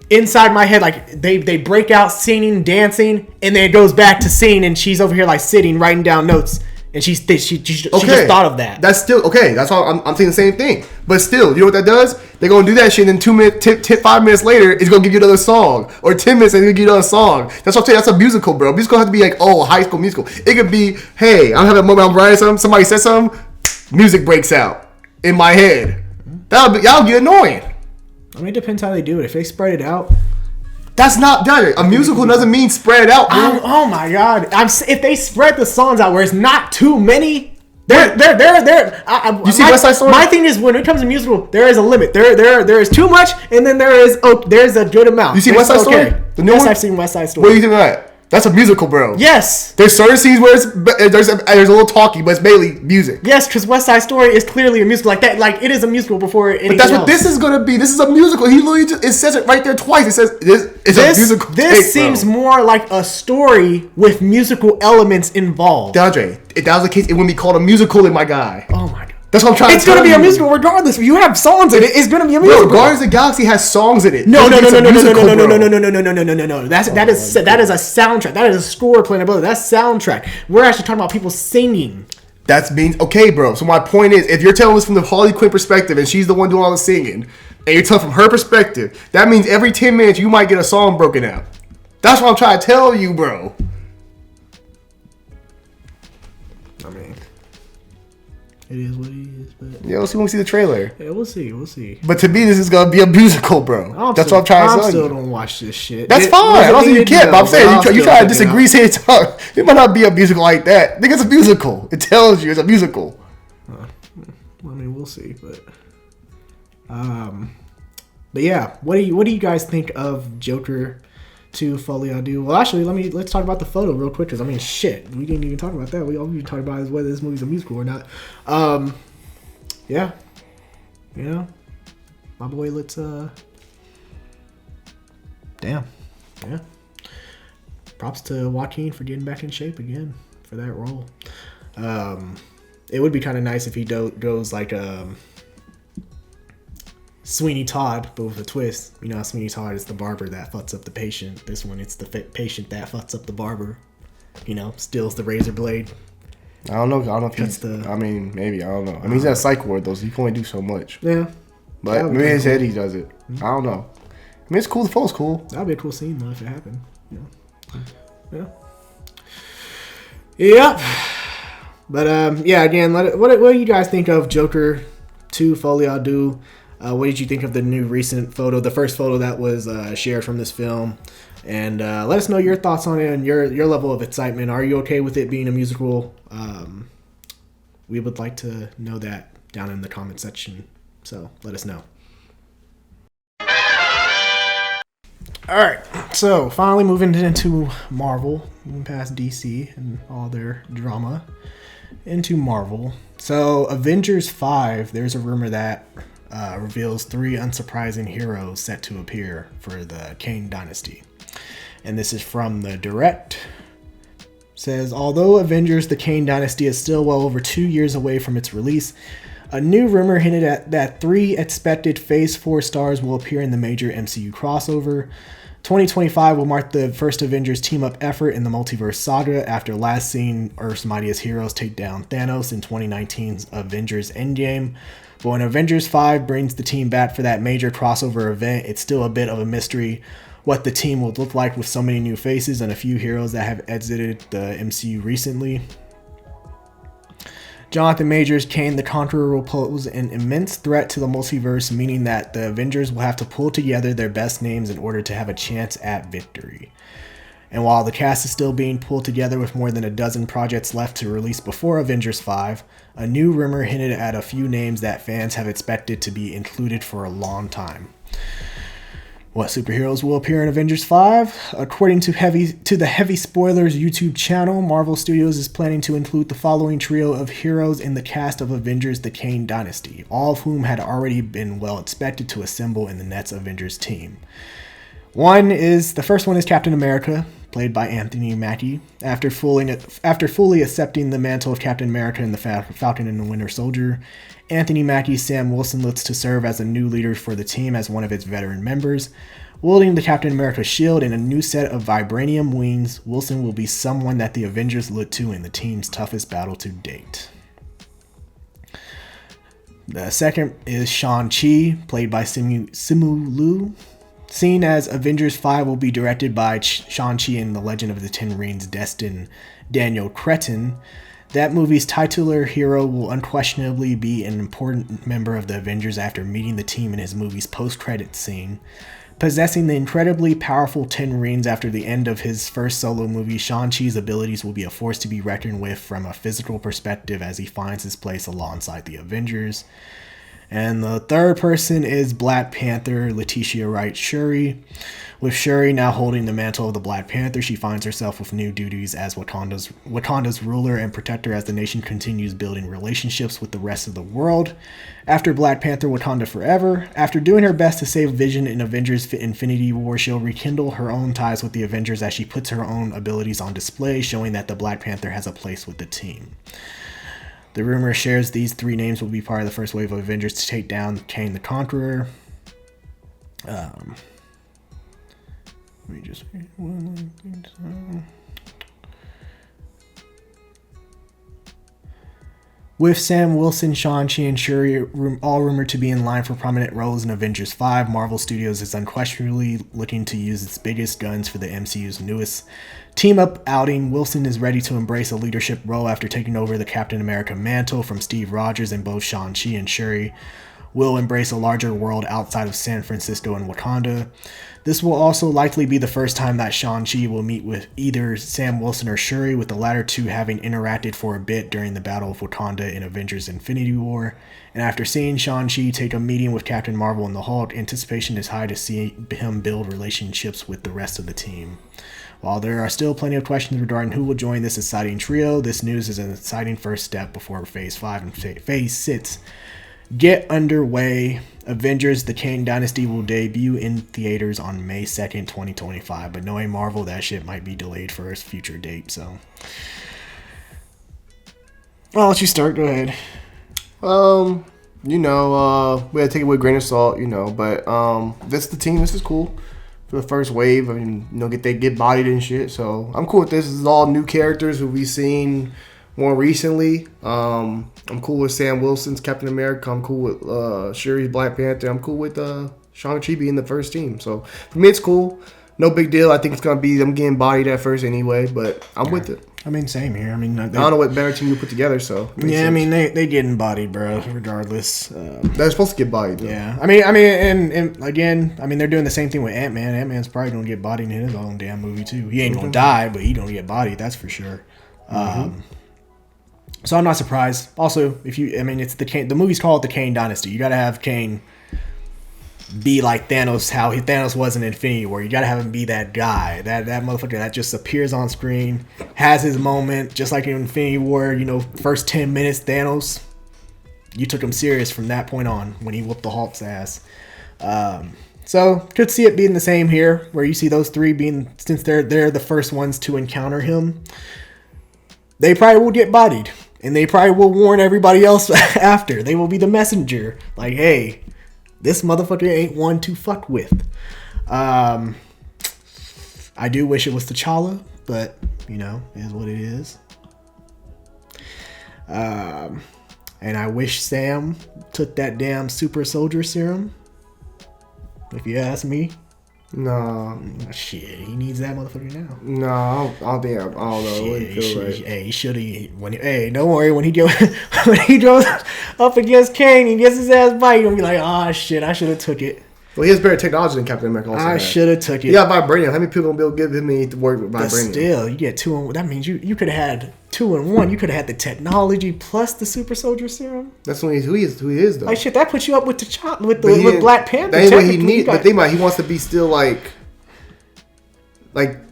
inside my head, like they break out singing, dancing, and then it goes back to singing, and she's over here like sitting, writing down notes, and she just thought of that. That's still okay. That's all. I'm saying the same thing. But still, you know what that does? They're gonna do that shit, and then 5 minutes later, it's gonna give you another song, or 10 minutes, and it's gonna give you another song. That's what I'm saying. That's a musical, bro. Musical have to be like, oh, High School Musical. It could be, hey, I'm having a moment, I'm writing something, somebody says something, music breaks out in my head. That'll be annoying. I mean, it depends how they do it. If they spread it out, that's not done. A musical doesn't mean spread out, bro. Oh my god! If they spread the songs out where it's not too many, they're. You see West Side Story? My thing is, when it comes to musical, there is a limit. There is too much, and then there's a good amount. You see West Side Story? The new one? I've seen West Side Story. What do you think of that? That's a musical, bro. Yes. There's certain scenes where there's a little talking, but it's mainly music. Yes, because West Side Story is clearly a musical like that. Like, it is a musical before anything But that's what else. this is gonna be. This is a musical. He literally it says it right there twice. It says it's a musical. This seems more like a story with musical elements involved. DeAndre, if that was the case, it wouldn't be called a musical, my guy. Oh my god. That's what I'm trying to tell you. It's going to be a musical regardless. If you have songs in it, it's going to be a musical. Bro, Guardians of the Galaxy has songs in it. No. That is a soundtrack. That is a score playing above. That's soundtrack. We're actually talking about people singing. That means, okay, bro. So my point is, if you're telling us from the Harley Quinn perspective and she's the one doing all the singing, and you're telling from her perspective, that means every 10 minutes you might get a song broken out. That's what I'm trying to tell you, bro. I mean, it is what it is, but yeah, we'll see when we see the trailer. Yeah, we'll see. But to me, this is gonna be a musical, bro. That's what I'm trying to tell you. I still don't watch this shit. That's fine. I don't think you can't. But I'm saying you try to disagree. Say it might not be a musical like that. I think it's a musical. It tells you it's a musical. I mean, we'll see, but yeah, what do you guys think of Joker 2 Folie à Deux? Well, actually, let's talk about the photo real quick, because I mean, shit, we didn't even talk about that. We all we talked about is whether this movie's a musical or not. Yeah, you know, my boy, let's damn, yeah. Props to Joaquin for getting back in shape again for that role. It would be kind of nice if he goes like Sweeney Todd, but with a twist. You know, Sweeney Todd is the barber that fucks up the patient. This one, it's the patient that fucks up the barber. You know, steals the razor blade. I don't know if he's I mean, maybe. I don't know. I mean, he's at a psych ward, though, so he can only do so much. Yeah. But maybe his head, he does it. I don't know. I mean, it's cool. The photo's cool. That would be a cool scene, though, if it happened. Yeah. Yep. But, yeah, again, what do you guys think of Joker 2 Folie à Deux? What did you think of the new recent photo, the first photo that was shared from this film? And let us know your thoughts on it and your level of excitement. Are you okay with it being a musical? We would like to know that down in the comment section. So let us know. All right. So finally moving into Marvel, moving past DC and all their drama. into Marvel. So Avengers 5, there's a rumor that reveals 3 unsurprising heroes set to appear for the Kane Dynasty. And this is from the Direct. Says, although Avengers The Kane Dynasty is still well over 2 years away from its release, a new rumor hinted at that 3 expected Phase 4 stars will appear in the major MCU crossover. 2025 will mark the first Avengers team-up effort in the multiverse saga after last seeing Earth's mightiest heroes take down Thanos in 2019's Avengers Endgame. But when Avengers 5 brings the team back for that major crossover event, it's still a bit of a mystery what the team will look like with so many new faces and a few heroes that have exited the MCU recently. Jonathan Majors, Kane the Conqueror, will pose an immense threat to the multiverse, meaning that the Avengers will have to pull together their best names in order to have a chance at victory. And while the cast is still being pulled together with more than a dozen projects left to release before Avengers 5, a new rumor hinted at a few names that fans have expected to be included for a long time. What superheroes will appear in Avengers 5? According to the Heavy Spoilers YouTube channel, Marvel Studios is planning to include the following trio of heroes in the cast of Avengers The Kane Dynasty, all of whom had already been well expected to assemble in the next Avengers team. The first one is Captain America, played by Anthony Mackie. After fully accepting the mantle of Captain America in the Falcon and the Winter Soldier, Anthony Mackie's Sam Wilson looks to serve as a new leader for the team as one of its veteran members. Wielding the Captain America shield and a new set of vibranium wings, Wilson will be someone that the Avengers look to in the team's toughest battle to date. The second is Shang-Chi, played by Simu Liu. Seen as Avengers 5 will be directed by Shang-Chi and the Legend of the Ten Rings destined Daniel Cretton. That movie's titular hero will unquestionably be an important member of the Avengers after meeting the team in his movie's post-credits scene. Possessing the incredibly powerful Ten Rings after the end of his first solo movie, Shang-Chi's abilities will be a force to be reckoned with from a physical perspective as he finds his place alongside the Avengers. And the third person is Black Panther, Letitia Wright Shuri. With Shuri now holding the mantle of the Black Panther, she finds herself with new duties as Wakanda's ruler and protector as the nation continues building relationships with the rest of the world. After Black Panther Wakanda Forever, after doing her best to save Vision in Avengers Infinity War, she'll rekindle her own ties with the Avengers as she puts her own abilities on display, showing that the Black Panther has a place with the team. The rumor shares these 3 names will be part of the first wave of Avengers to take down Kane the Conqueror. With Sam Wilson, Shang-Chi, and Shuri all rumored to be in line for prominent roles in Avengers 5, Marvel Studios is unquestionably looking to use its biggest guns for the MCU's newest team-up outing. Wilson is ready to embrace a leadership role after taking over the Captain America mantle from Steve Rogers, and both Shang-Chi and Shuri will embrace a larger world outside of San Francisco and Wakanda. This will also likely be the first time that Shang-Chi will meet with either Sam Wilson or Shuri, with the latter two having interacted for a bit during the Battle of Wakanda in Avengers Infinity War. And after seeing Shang-Chi take a meeting with Captain Marvel and the Hulk, anticipation is high to see him build relationships with the rest of the team. While there are still plenty of questions regarding who will join this exciting trio, this news is an exciting first step before Phase 5 and Phase 6 get underway. Avengers The Kane Dynasty will debut in theaters on May 2nd, 2025, but knowing Marvel, that shit might be delayed for a future date, so. I'll let you start, go ahead. We gotta take it with a grain of salt, but this is the team, this is cool. For the first wave, get bodied and shit, so I'm cool with this. This is all new characters who we've seen more recently. I'm cool with Sam Wilson's Captain America. I'm cool with Shuri's Black Panther. I'm cool with Shang-Chi being the first team. So for me, it's cool. No big deal. I think it's going to be them getting bodied at first anyway, but I'm with it. I mean, same here. I mean, I don't know what better team you put together, so. Yeah, sense. I mean, they getting bodied, bro, regardless. They're supposed to get bodied, though. Yeah. I mean, and again, they're doing the same thing with Ant-Man. Ant-Man's probably going to get bodied in his own damn movie, too. He ain't going to die, but he going to get bodied, that's for sure. So I'm not surprised. Also, it's the movie's called The Kane Dynasty. You got to have Kane be like Thanos, how Thanos was in Infinity War. You gotta have him be that guy, that motherfucker that just appears on screen, has his moment, just like in Infinity War. You know, first 10 minutes, Thanos, you took him serious from that point on when he whooped the Hulk's ass. So could see it being the same here, where you see those three being, since they're the first ones to encounter him, they probably will get bodied, and they probably will warn everybody else after. They will be the messenger, like, hey, this motherfucker ain't one to fuck with. I do wish it was T'Challa, but you know, it is what it is. And I wish Sam took that damn super soldier serum. If you ask me. No. Shit, he needs that motherfucker now. No, I don't know. Hey, he should have. Hey, don't worry. When he goes up against Kane, he gets his ass bite. He'll be like, oh shit, I should have took it. Well, he has better technology than Captain America. Also I should have took it. Yeah, vibranium. How many people gonna be able to give him any to work with vibranium? But still, you get 2 in 1. That means you could have had 2 in 1. You could have had the technology plus the super soldier serum. That's who he is though. Like shit, that puts you up with with Black Panther. That's what he needs. But think about it, he wants to be still like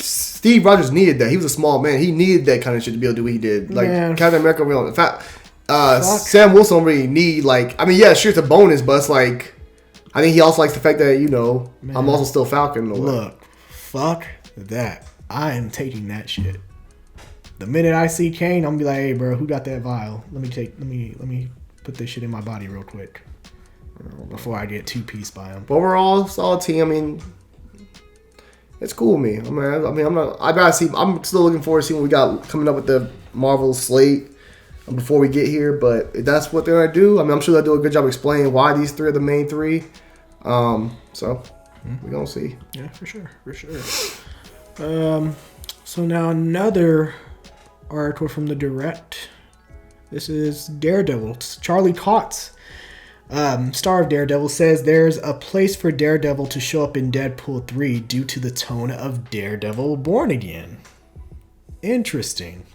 Steve Rogers needed that. He was a small man. He needed that kind of shit to be able to do what he did. Like Captain America, in fact, Sam Wilson don't really need yeah, sure, it's a bonus, but it's like. I think he also likes the fact that, you know, man, I'm also still Falcon. Look, fuck that. I am taking that shit. The minute I see Kane, I'm gonna be like, hey, bro, who got that vial? Let me put this shit in my body real quick before I get 2-piece by him. But overall, solid team. I mean, it's cool with me. I'm still looking forward to seeing what we got coming up with the Marvel slate before we get here, but if that's what they're gonna do, I'm sure they'll do a good job explaining why these three are the main three. So we're gonna see. Yeah, for sure. So now another article from the Direct. This is Daredevil. Charlie Cox, star of Daredevil, says there's a place for Daredevil to show up in Deadpool 3 due to the tone of Daredevil Born Again. Interesting.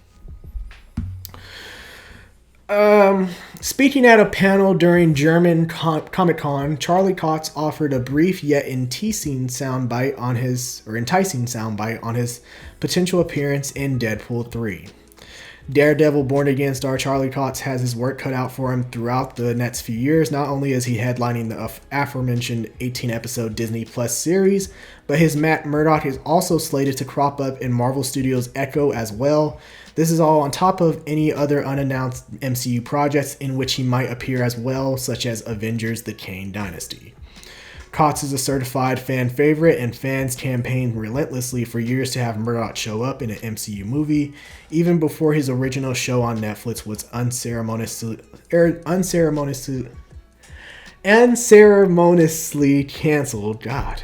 Speaking at a panel during German Comic-Con, Charlie Cox offered a brief yet enticing soundbite on his potential appearance in Deadpool 3. Daredevil Born Again star Charlie Cox has his work cut out for him throughout the next few years. Not only is he headlining the aforementioned 18-episode Disney Plus series, but his Matt Murdock is also slated to crop up in Marvel Studios' Echo as well. This is all on top of any other unannounced MCU projects in which he might appear as well, such as Avengers: The Kane Dynasty. Cox is a certified fan favorite, and fans campaigned relentlessly for years to have Murdock show up in an MCU movie, even before his original show on Netflix was unceremoniously canceled. God.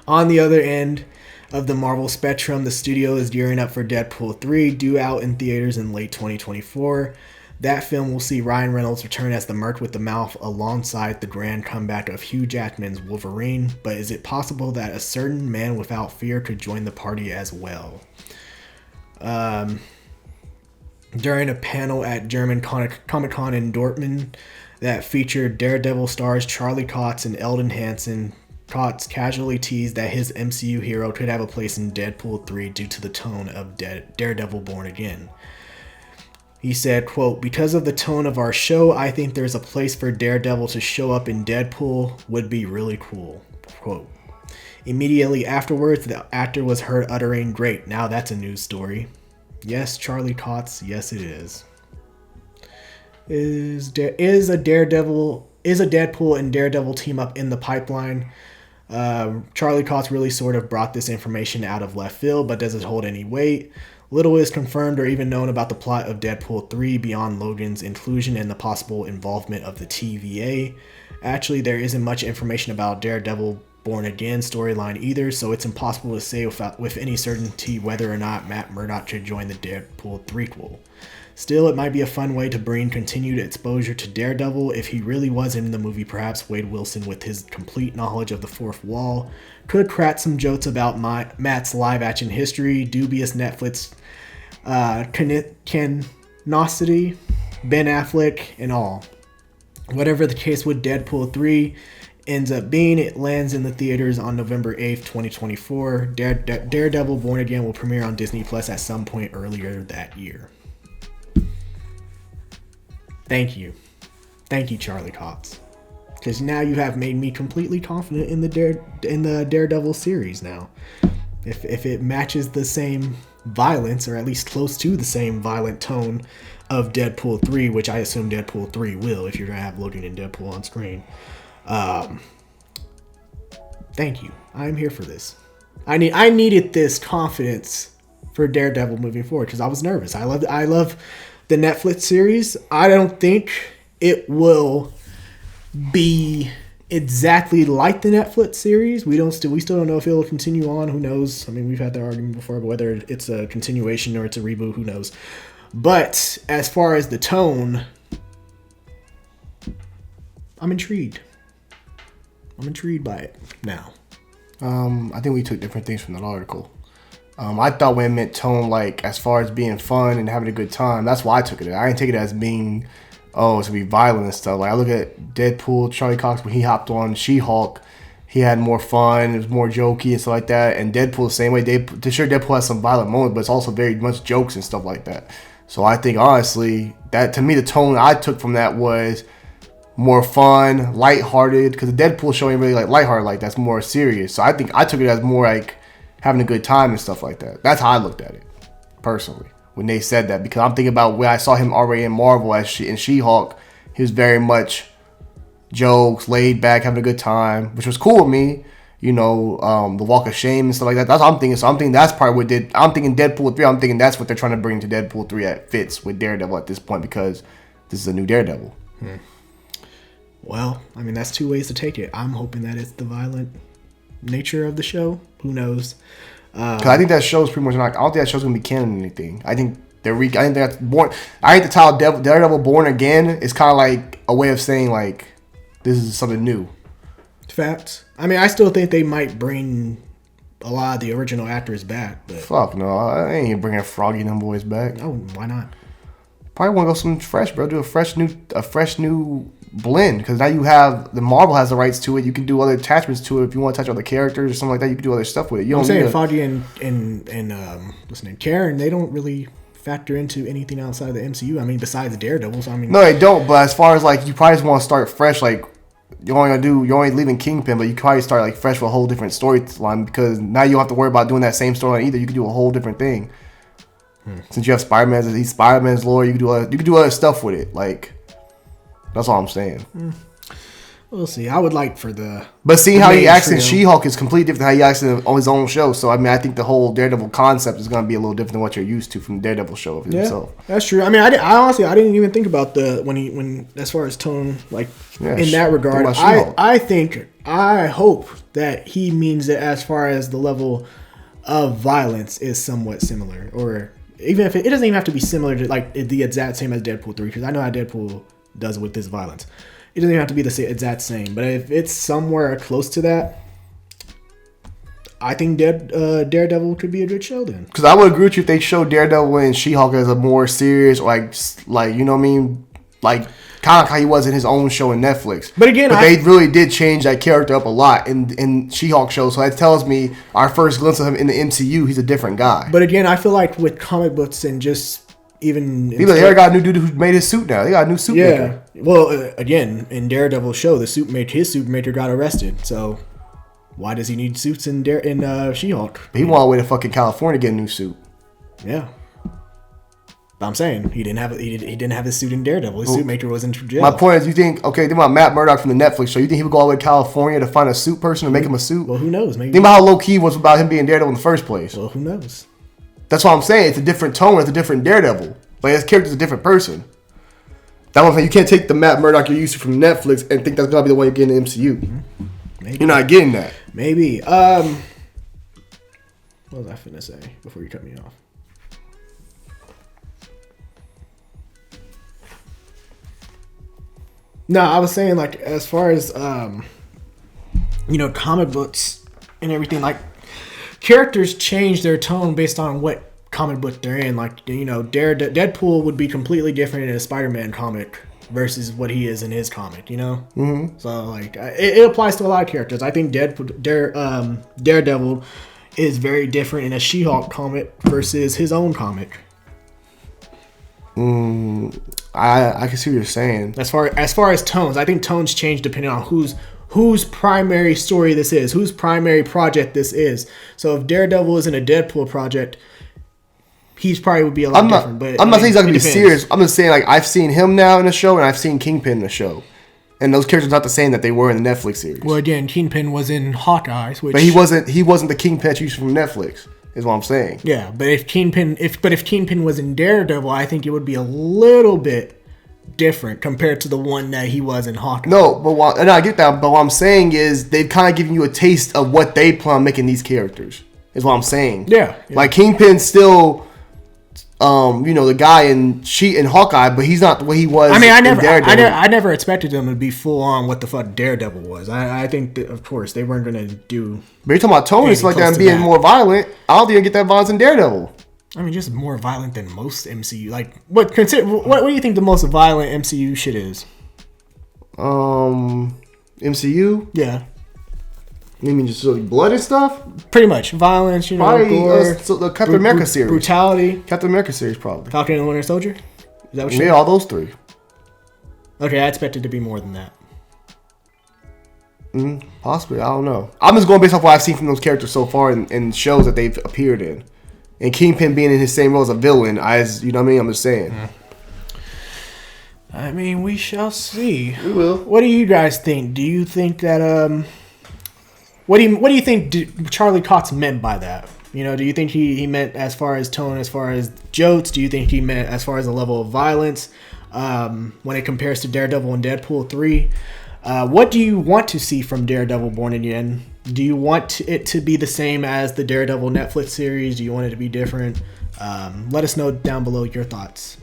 On the other end of the Marvel spectrum, the studio is gearing up for Deadpool 3, due out in theaters in late 2024. That film will see Ryan Reynolds return as the Merc with the Mouth alongside the grand comeback of Hugh Jackman's Wolverine, but is it possible that a certain Man Without Fear could join the party as well? During a panel at German Comic-Con in Dortmund that featured Daredevil stars Charlie Cox and Eldon Hansen, Cox casually teased that his MCU hero could have a place in Deadpool 3 due to the tone of Daredevil Born Again. He said, quote, "Because of the tone of our show, I think there's a place for Daredevil to show up in Deadpool would be really cool." Quote. Immediately afterwards, the actor was heard uttering, "Great, now that's a news story." Yes, Charlie Cox, yes it is. Is a Deadpool and Daredevil team up in the pipeline? Charlie Cox really sort of brought this information out of left field, but does it hold any weight? Little is confirmed or even known about the plot of Deadpool 3 beyond Logan's inclusion and the possible involvement of the TVA. Actually, there isn't much information about Daredevil Born Again storyline either, so it's impossible to say with any certainty whether or not Matt Murdock should join the Deadpool threequel. Still, it might be a fun way to bring continued exposure to Daredevil. If he really was in the movie, perhaps Wade Wilson, with his complete knowledge of the fourth wall, could crack some jokes about Matt's live-action history, dubious Netflix canosity, Ben Affleck, and all. Whatever the case with Deadpool 3 ends up being, it lands in the theaters on November 8th, 2024. Daredevil Born Again will premiere on Disney Plus at some point earlier that year. Thank you. Thank you, Charlie Cox. Because now you have made me completely confident in the Daredevil series now. If it matches the same violence, or at least close to the same violent tone of Deadpool 3, which I assume Deadpool 3 will, if you're going to have Logan and Deadpool on screen. Thank you. I'm here for this. I needed this confidence for Daredevil moving forward, because I was nervous. I love the Netflix series. I don't think it will be exactly like the Netflix series. We still don't know if it will continue on. Who knows? I mean, we've had that argument before, but whether it's a continuation or it's a reboot, who knows? But as far as the tone, I'm intrigued. I'm intrigued by it now. I think we took different things from that article. I thought when it meant tone, like as far as being fun and having a good time, that's why I took it. I didn't take it as being, oh, it's gonna be violent and stuff. Like I look at Deadpool, Charlie Cox when he hopped on She-Hulk, he had more fun, it was more jokey and stuff like that. And Deadpool the same way. Sure, Deadpool has some violent moments, but it's also very much jokes and stuff like that. So I think honestly that to me the tone I took from that was more fun, lighthearted, because the Deadpool show ain't really like lighthearted like that's more serious. So I think I took it as more like having a good time and stuff like that. That's how I looked at it personally when they said that, because I'm thinking about where I saw him already in Marvel in She-Hulk. He was very much jokes, laid back, having a good time, which was cool with me. You know, the Walk of Shame and stuff like that. That's what I'm thinking. So I'm thinking that's probably what I'm thinking Deadpool 3. I'm thinking that's what they're trying to bring to Deadpool 3 that fits with Daredevil at this point, because this is a new Daredevil. Well, I mean, that's two ways to take it. I'm hoping that it's the violent nature of the show. Who knows? Because I think that show's pretty much not. I don't think that show's gonna be canon or anything. I think that's born. I think the title Daredevil Born Again is kind of like a way of saying like this is something new. Facts. I mean, I still think they might bring a lot of the original actors back. But fuck no, I ain't bringing Froggy and them boys back. No, why not? Probably want to go something fresh, bro. Do a fresh new blend, because now you have the Marvel has the rights to it. You can do other attachments to it if you want to touch other characters or something like that. You can do other stuff with it. I'm saying Foggy and what's his name, Karen, they don't really factor into anything outside of the MCU. I mean, besides Daredevil. So I mean, no, they don't. But as far as like, you probably just want to start fresh. Like you're only leaving Kingpin, but you can probably start like fresh with a whole different storyline, because now you don't have to worry about doing that same storyline either. You can do a whole different thing. Since you have Spider-Man's lore, you can do other stuff with it. Like, that's all I'm saying. We'll see. I would like for but seeing how he acts in She-Hulk is completely different than how he acts on his own show. So I mean, I think the whole Daredevil concept is going to be a little different than what you're used to from the Daredevil show of himself. That's true. I mean, I honestly didn't even think about when as far as tone, like in that regard. I hope that he means that as far as the level of violence is somewhat similar, or even if it doesn't even have to be similar to like the exact same as Deadpool 3, because I know how Deadpool does with this violence. It doesn't even have to be the exact same, but if it's somewhere close to that, I think Daredevil could be a good show then. Because I would agree with you if they showed Daredevil and She-Hulk as a more serious, like you know what I mean, like kind of like how he was in his own show in Netflix. But they really did change that character up a lot in She-Hulk show. So that tells me our first glimpse of him in the MCU, he's a different guy. But again, I feel like with comic books and just even they already got a new dude who made his suit now. They got a new suit maker. Well, again, in Daredevil's show, his suit maker got arrested. So why does he need suits in She-Hulk? He went all the way to fucking California to get a new suit. Yeah. But I'm saying he didn't have his suit in Daredevil. His suit maker was in jail. My point is, think about Matt Murdock from the Netflix show. You think he would go all the way to California to find a suit person to make him a suit? Well, who knows? Maybe. Think about how low key it was about him being Daredevil in the first place. Well, who knows? That's what I'm saying. It's a different tone. It's a different Daredevil. Like, his character's a different person. That's what I'm saying. You can't take the Matt Murdock you're used to from Netflix and think that's gonna be the one you get in the MCU. Maybe. You're not getting that. Maybe. What was I finna say before you cut me off? No, I was saying, like, as far as comic books and everything, like, characters change their tone based on what comic book they're in. Like, Deadpool would be completely different in a Spider-Man comic versus what he is in his comic, you know? Mm-hmm. So, like, it applies to a lot of characters. I think Daredevil is very different in a She-Hulk comic versus his own comic. I can see what you're saying. As far as tones, I think tones change depending on whose primary story this is, whose primary project this is. So if Daredevil is in a Deadpool project, he's probably would be a lot different. But I'm not saying he's not gonna be serious. I'm just saying, like, I've seen him now in the show, and I've seen Kingpin in the show, and those characters are not the same that they were in the Netflix series. Well, again, Kingpin was in Hawkeye, which... but he wasn't the Kingpin that you used from Netflix. Is what I'm saying. Yeah, but if Kingpin was in Daredevil, I think it would be a little bit different compared to the one that he was in Hawkeye. No, and I get that. But what I'm saying is they've kind of given you a taste of what they plan on making these characters. Is what I'm saying. Yeah. Like Kingpin's still, the guy in Hawkeye, but he's not the way he was. I mean, I never expected them to be full on what the fuck Daredevil was. I think that, of course, they weren't gonna do. But you're talking about Tony like that and being more violent. I don't think you get that violence in Daredevil. I mean, just more violent than most MCU. Like, what do you think the most violent MCU shit is? MCU? Yeah. You mean just like blood and stuff? Pretty much violence, probably, gore, so the Captain America series, brutality. Captain America series, probably. Falcon and the Winter Soldier. Is that what you? Yeah, all those three. Okay, I expected to be more than that. Possibly, I don't know. I'm just going based off what I've seen from those characters so far in shows that they've appeared in. And Kingpin being in his same role as a villain, you know what I mean? I'm just saying. I mean, we shall see. We will. What do you guys think? Do you think that what do you think Charlie Cox meant by that? Do you think he meant as far as tone, as far as jokes? Do you think he meant as far as the level of violence when it compares to Daredevil and Deadpool 3? What do you want to see from Daredevil Born Again? Do you want it to be the same as the Daredevil Netflix series? Do you want it to be different? Let us know down below your thoughts.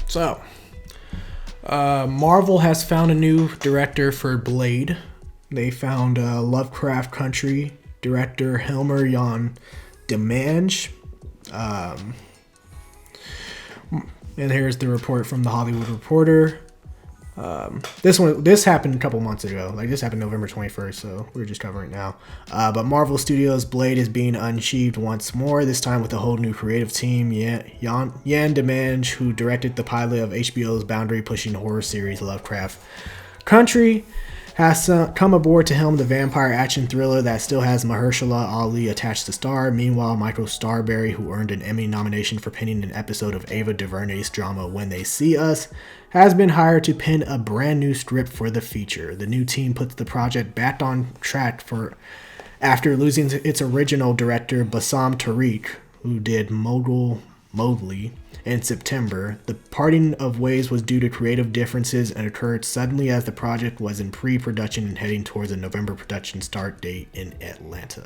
So, Marvel has found a new director for Blade. They found Lovecraft Country director Helmer Jan Demange. And here's the report from the Hollywood Reporter. This happened a couple months ago. Like, this happened November 21st, so we're just covering it now. But Marvel Studios' Blade is being unsheathed once more, this time with a whole new creative team. Jan Demange, who directed the pilot of HBO's boundary-pushing horror series Lovecraft Country, has come aboard to helm the vampire action thriller that still has Mahershala Ali attached to star. Meanwhile, Michael Starberry, who earned an Emmy nomination for penning an episode of Ava DuVernay's drama When They See Us, has been hired to pen a brand new script for the feature. The new team puts the project back on track after losing its original director Bassam Tariq, who did Mowgli in September. The parting of ways was due to creative differences and occurred suddenly as the project was in pre-production and heading towards a November production start date in Atlanta.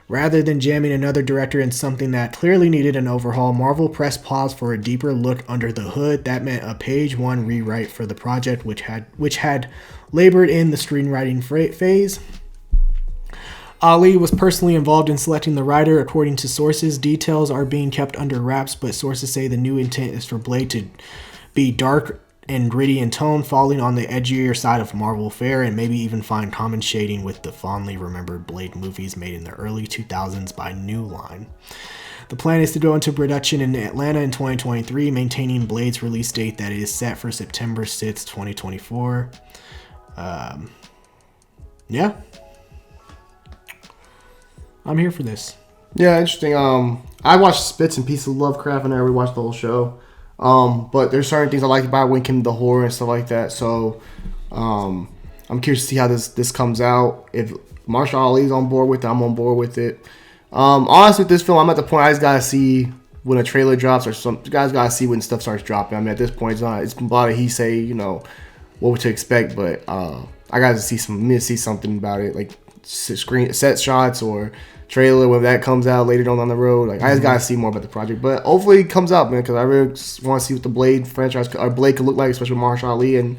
Rather than jamming another director in something that clearly needed an overhaul, Marvel pressed pause for a deeper look under the hood. That meant a page one rewrite for the project, which had labored in the screenwriting phase. Ali was personally involved in selecting the writer. According to sources, details are being kept under wraps, but sources say the new intent is for Blade to be dark and gritty in tone, falling on the edgier side of Marvel fare, and maybe even find common shading with the fondly remembered Blade movies made in the early 2000s by New Line. The plan is to go into production in Atlanta in 2023, maintaining Blade's release date that is set for September 6, 2024. Yeah. I'm here for this. Yeah, interesting. I watched bits and pieces of Lovecraft and I rewatched the whole show. But there's certain things I like about when it came to the horror and stuff like that. So I'm curious to see how this comes out. If Marshall Ali's on board with it, I'm on board with it. Honestly, with this film, I'm at the point I just gotta see when a trailer drops, or some guys gotta see when stuff starts dropping. I mean, at this point, it's a lot of he say, what to expect. But I gotta see something about it, like set shots or trailer when that comes out later on the road. Like, I just gotta see more about the project, but hopefully it comes out, man, because I really want to see what the Blade franchise or Blade could look like, especially with Marshall Ali and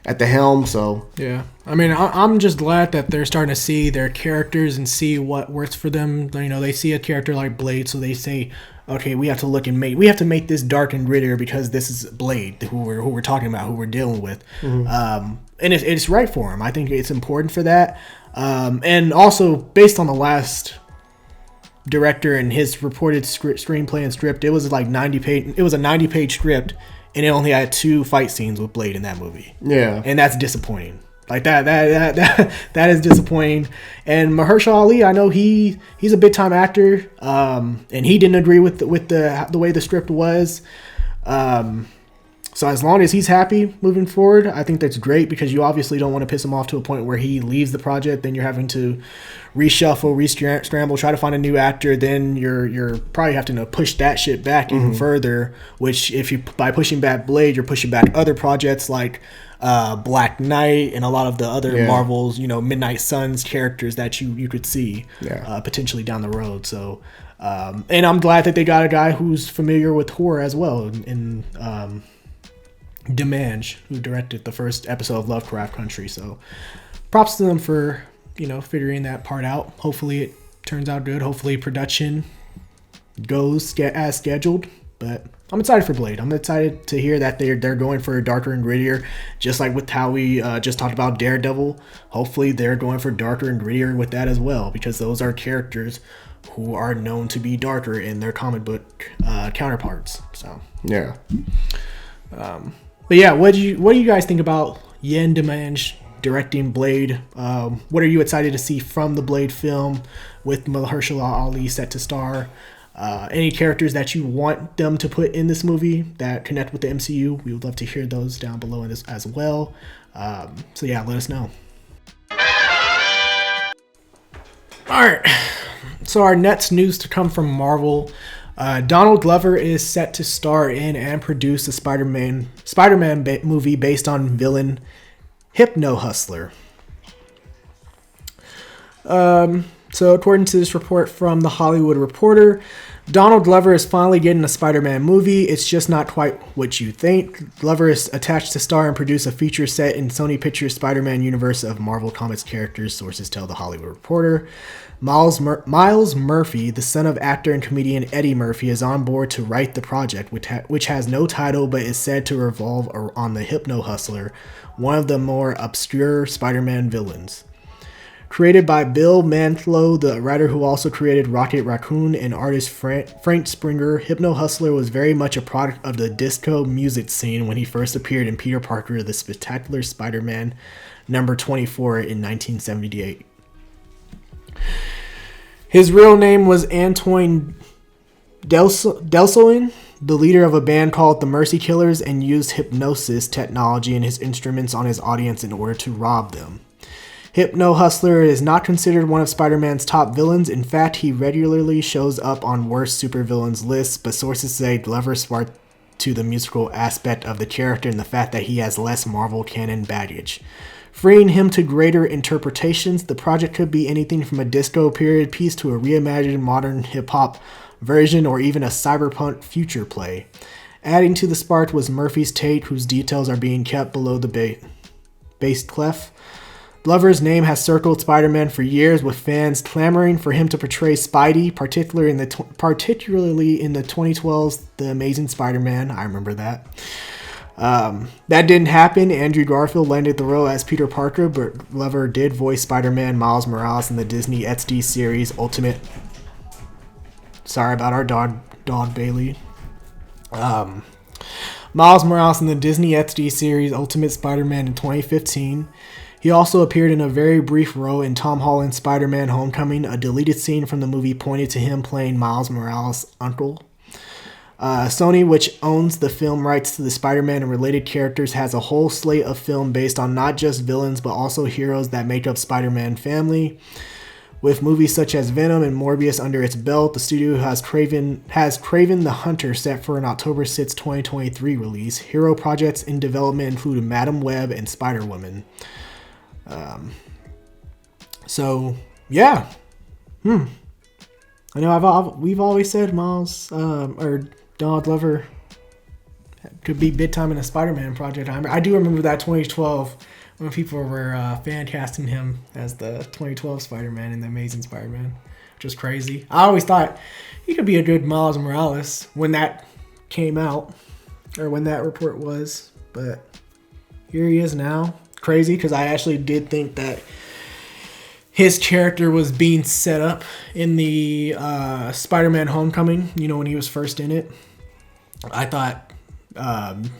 at the helm. So yeah, I mean, I'm just glad that they're starting to see their characters and see what works for them. You know, they see a character like Blade, so they say, okay, we have to look and we have to make this dark and grittier because this is Blade, who we're talking about, who we're dealing with, and it's right for him. I think it's important for that, and also based on the last director and his reported screenplay and script, it was like 90 page. It was a 90-page script, and it only had 2 fight scenes with Blade in that movie. Yeah, and that's disappointing. Like that is disappointing. And Mahershala Ali, I know he's a big time actor, and he didn't agree with the way the script was. So as long as he's happy moving forward, I think that's great, because you obviously don't want to piss him off to a point where he leaves the project. Then you're having to reshuffle, scramble, try to find a new actor. Then you're probably have to push that shit back even further. Which by pushing back Blade, you're pushing back other projects like Black Knight and a lot of the other Marvel's, Midnight Suns characters that you could see potentially down the road. So, and I'm glad that they got a guy who's familiar with horror as well, and Dimanche, who directed the first episode of Lovecraft Country. So props to them for, figuring that part out. Hopefully it turns out good. Hopefully production goes as scheduled. But I'm excited for Blade. I'm excited to hear that they're going for a darker and grittier, just like with how we just talked about Daredevil. Hopefully they're going for darker and grittier with that as well, because those are characters who are known to be darker in their comic book counterparts. So yeah. But yeah, what do you guys think about Yen Dimanche directing Blade? What are you excited to see from the Blade film with Mahershala Ali set to star? Any characters that you want them to put in this movie that connect with the MCU? We would love to hear those down below in this as well. So yeah, let us know. All right. So our next news to come from Marvel. Donald Glover is set to star in and produce a Spider-Man movie based on villain Hypno-Hustler. So according to this report from The Hollywood Reporter, Donald Glover is finally getting a Spider-Man movie. It's just not quite what you think. Glover is attached to star and produce a feature set in Sony Pictures' Spider-Man universe of Marvel Comics characters, sources tell The Hollywood Reporter. Miles Murphy, the son of actor and comedian Eddie Murphy, is on board to write the project, which has no title but is said to revolve on the Hypno-Hustler, one of the more obscure Spider-Man villains. Created by Bill Mantlo, the writer who also created Rocket Raccoon, and artist Frank Springer, Hypno-Hustler was very much a product of the disco music scene when he first appeared in Peter Parker, The Spectacular Spider-Man number 24 in 1978. His real name was Antoine Delsoin, the leader of a band called the Mercy Killers, and used hypnosis technology in his instruments on his audience in order to rob them. Hypno-Hustler is not considered one of Spider-Man's top villains. In fact, he regularly shows up on worst supervillains lists, but sources say Glover sparked to the musical aspect of the character and the fact that he has less Marvel canon baggage. Freeing him to greater interpretations, the project could be anything from a disco period piece to a reimagined modern hip-hop version or even a cyberpunk future play. Adding to the spark was Murphy's take, whose details are being kept below the bass clef. Glover's name has circled Spider-Man for years, with fans clamoring for him to portray Spidey, particularly in the 2012's The Amazing Spider-Man. I remember that. That didn't happen. Andrew Garfield landed the role as Peter Parker, but Glover did voice Spider-Man Miles Morales in the Disney XD series Ultimate. Sorry about our dog Bailey. Miles Morales in the Disney XD series Ultimate Spider-Man in 2015. He also appeared in a very brief role in Tom Holland's Spider-Man Homecoming. A deleted scene from the movie pointed to him playing Miles Morales' uncle. Sony, which owns the film rights to the Spider-Man and related characters, has a whole slate of film based on not just villains but also heroes that make up Spider-Man family. With movies such as Venom and Morbius under its belt, the studio has Kraven the Hunter set for an October 6, 2023 release. Hero projects in development include Madam Web and Spider-Woman. So yeah, I know we've always said Miles or Donald Glover could be big time in a Spider-Man project. I do remember that 2012 when people were fan casting him as the 2012 Spider-Man in the Amazing Spider-Man, which was crazy. I always thought he could be a good Miles Morales when that came out, or when that report was. But here he is now. Crazy, because I actually did think that his character was being set up in the Spider-Man Homecoming, when he was first in it. I thought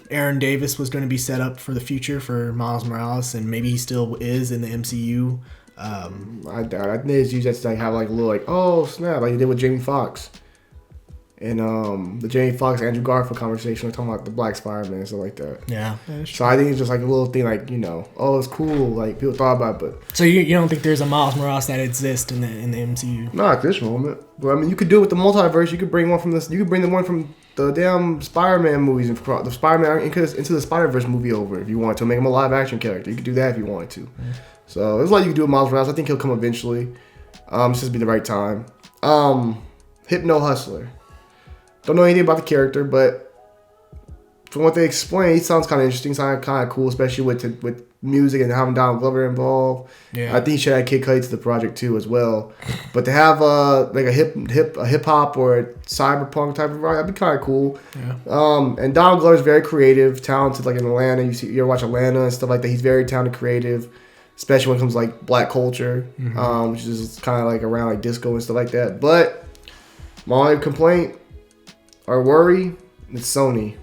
Aaron Davis was going to be set up for the future for Miles Morales, and maybe he still is in the MCU. I doubt. I think it's used to have a little oh snap, like he did with Jamie Foxx. And the Jamie Foxx Andrew Garfield conversation, we're talking about the Black Spider-Man and stuff like that. Yeah. So I think it's just a little thing it's cool, people thought about it. But so you don't think there's a Miles Morales that exists in the MCU? Not at this moment. But I mean, you could do it with the multiverse. You could bring one from this. You could bring the one from the damn Spider-Man movies and the Spider-Man into the Spider-Verse movie over if you want to make him a live action character. You could do that if you wanted to. Yeah. So there's a lot you can do with Miles Morales. I think he'll come eventually. It's just be the right time. Hypno-Hustler. Don't know anything about the character, but from what they explain, he sounds kind of interesting, sounds kind of cool, especially with music and having Donald Glover involved. Yeah. I think he should add Kid Cudi to the project too as well. But to have a hip hop or a cyberpunk type of project, that'd be kind of cool. Yeah. And Donald Glover's very creative, talented. Like in Atlanta, you ever watch Atlanta and stuff like that. He's very talented, creative, especially when it comes to black culture, which is kind of around disco and stuff like that. But my only complaint or worry, it's Sony.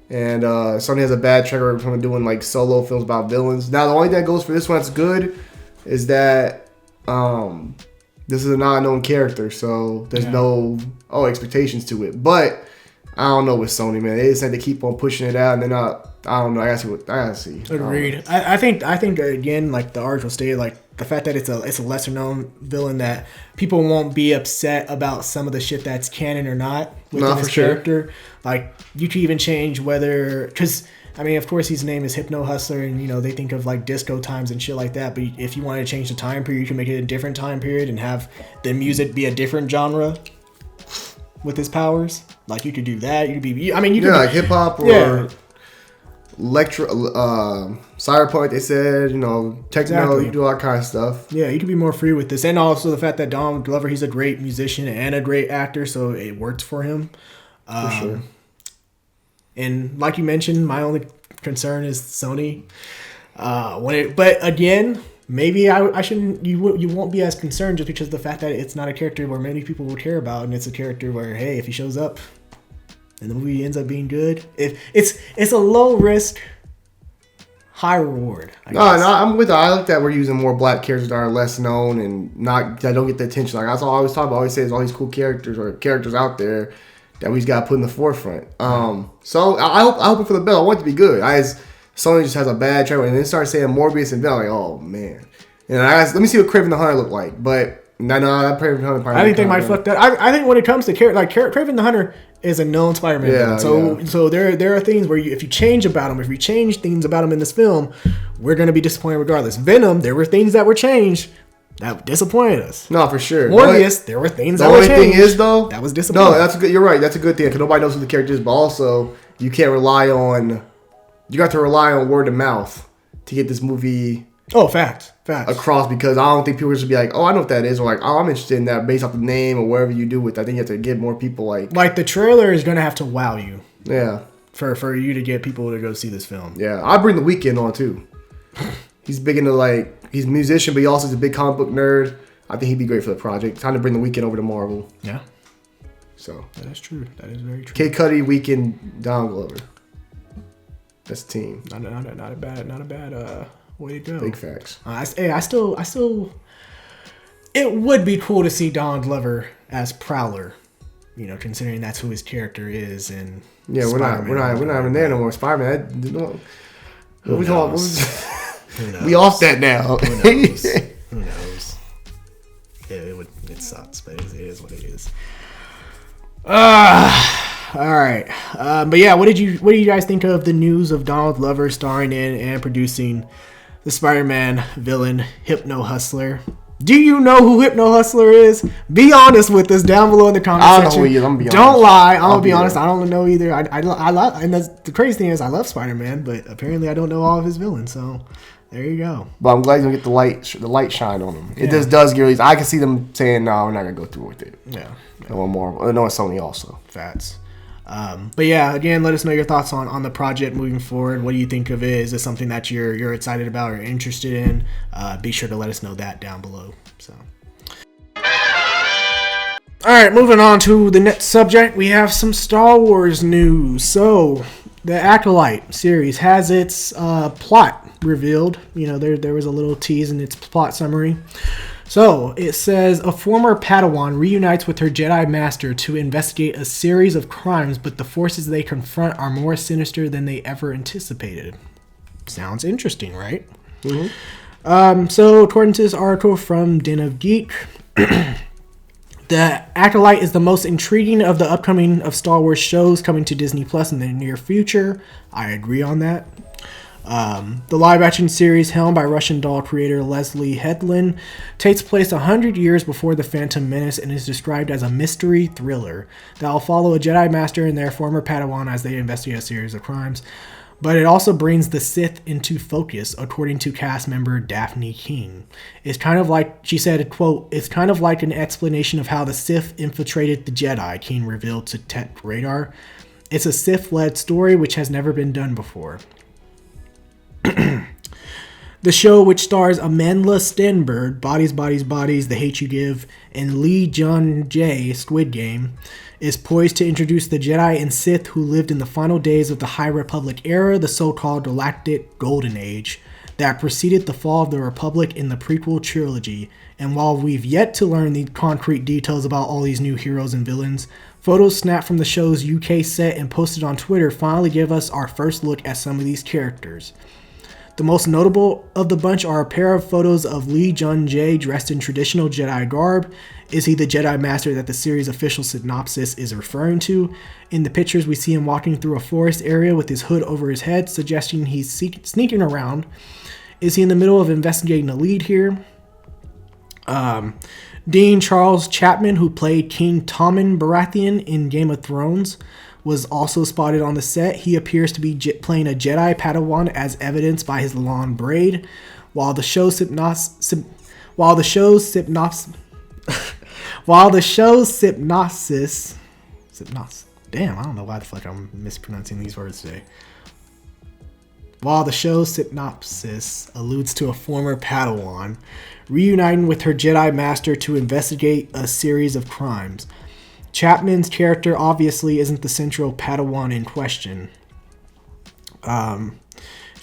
And Sony has a bad track record from doing solo films about villains. Now the only thing that goes for this one that's good is that this is a non-known character, so there's no expectations to it. But I don't know with Sony, man. They just had to keep on pushing it out, and then I don't know. I gotta see. Agreed. I think again, the arch will stay the fact that it's a lesser known villain, that people won't be upset about some of the shit that's canon or not within his character. You could even change whether, because I mean, of course, his name is Hypno-Hustler, and they think of disco times and shit like that. But if you wanted to change the time period, you can make it a different time period and have the music be a different genre with his powers. You could do that. You could be. I mean, you could hip hop or electro, cyberpunk. They said, techno. Exactly. You do all that kind of stuff. Yeah, you could be more free with this, and also the fact that Donald Glover, he's a great musician and a great actor, so it works for him. For sure. And like you mentioned, my only concern is Sony. But again, maybe I shouldn't. You won't be as concerned just because of the fact that it's not a character where many people will care about, and it's a character where, hey, if he shows up and the movie ends up being good, it's a low risk, high reward. No, I'm with that. I like that we're using more black characters that are less known and that don't get the attention. That's all I always talk about. I always say there's all these cool characters or characters out there that we just got to put in the forefront. So I hope it for the best. I want it to be good. Sony just has a bad track record, and then start saying Morbius and Venom. Oh man! And let me see what Kraven the Hunter look like. But no, that Kraven the Hunter. I think they might fuck that. I think when it comes to Kraven the Hunter is a known Spider-Man villain. So there are things where if you change about him, if you change things about him in this film, we're gonna be disappointed regardless. Venom, there were things that were changed that disappointed us. No, for sure. Morbius, there were things that were changed. The only thing is, though, that was disappointing. No, that's good. You're right. That's a good thing because nobody knows who the character is. But also, you can't rely on. You got to rely on word of mouth to get this movie. Oh, facts. Across, because I don't think people should be like, oh, I know what that is, or oh, I'm interested in that based off the name or whatever you do with it. I think you have to get more people the trailer is gonna have to wow you. Yeah. For you to get people to go see this film. Yeah, I'll bring The Weeknd on too. He's big into he's a musician, but he also is a big comic book nerd. I think he'd be great for the project. Time to bring The Weeknd over to Marvel. Yeah. So that is true. That is very true. Kid Cudi, Weeknd, Donald Glover. That's the team. Not a bad way to go. Big facts. I still. It would be cool to see Donald Glover as Prowler. Considering that's who his character is, and yeah, we're not even there no more. Spider-Man. We off that now. Who knows? It sucks, but it is what it is. All right. But yeah, what do you guys think of the news of Donald Glover starring in and producing the Spider-Man villain Hypno-Hustler? Do you know who Hypno-Hustler is? Be honest with us down below in the comment section. I don't know who he is. I'm gonna be honest. Don't lie. I'm gonna be honest. I don't know either. I love, and the crazy thing is, I love Spider-Man, but apparently I don't know all of his villains. So there you go. But I'm glad he's gonna get the light shine on him. It just does get. I can see them saying, "No, we're not gonna go through with it." Yeah. No more. No, it's Sony also. Facts. But yeah, again, let us know your thoughts on the project moving forward. What do you think of it? Is this something that you're excited about or interested in? Be sure to let us know that down below. So, all right, moving on to the next subject, we have some Star Wars news. So, the Acolyte series has its plot revealed. You know, there was a little tease in its plot summary. So, it says, a former Padawan reunites with her Jedi Master to investigate a series of crimes, but the forces they confront are more sinister than they ever anticipated. Sounds interesting, right? Mm-hmm. So, according to this article from Den of Geek, the Acolyte is the most intriguing of the upcoming of Star Wars shows coming to Disney Plus in the near future. I agree on that. The live-action series, helmed by Russian doll creator Leslie Headland, takes place 100 years before The Phantom Menace and is described as a mystery thriller that will follow a Jedi Master and their former Padawan as they investigate a series of crimes. But it also brings the Sith into focus, according to cast member Daphne King. It's kind of like, she said, quote, it's kind of like an explanation of how the Sith infiltrated the Jedi, King revealed to Tech Radar. It's a Sith-led story which has never been done before. The show, which stars Amandla Stenberg, Bodies, Bodies, Bodies, The Hate You Give, and Lee Jung-jae, Squid Game, is poised to introduce the Jedi and Sith who lived in the final days of the High Republic era, the so-called Galactic Golden Age, that preceded the fall of the Republic in the prequel trilogy. And while we've yet to learn the concrete details about all these new heroes and villains, photos snapped from the show's UK set and posted on Twitter finally give us our first look at some of these characters. The most notable of the bunch are a pair of photos of Lee Jung-jae dressed in traditional Jedi garb. Is he the Jedi Master that the series' official synopsis is referring to? In the pictures, we see him walking through a forest area with his hood over his head, suggesting he's sneaking around. Is he in the middle of investigating a lead here? Dean Charles Chapman, who played King Tommen Baratheon in Game of Thrones, was also spotted on the set. He appears to be playing a Jedi Padawan as evidenced by his long braid. While the show's synopsis, damn, I don't know why the fuck I'm mispronouncing these words today. While the show's synopsis alludes to a former Padawan reuniting with her Jedi Master to investigate a series of crimes, Chapman's character obviously isn't the central Padawan in question. And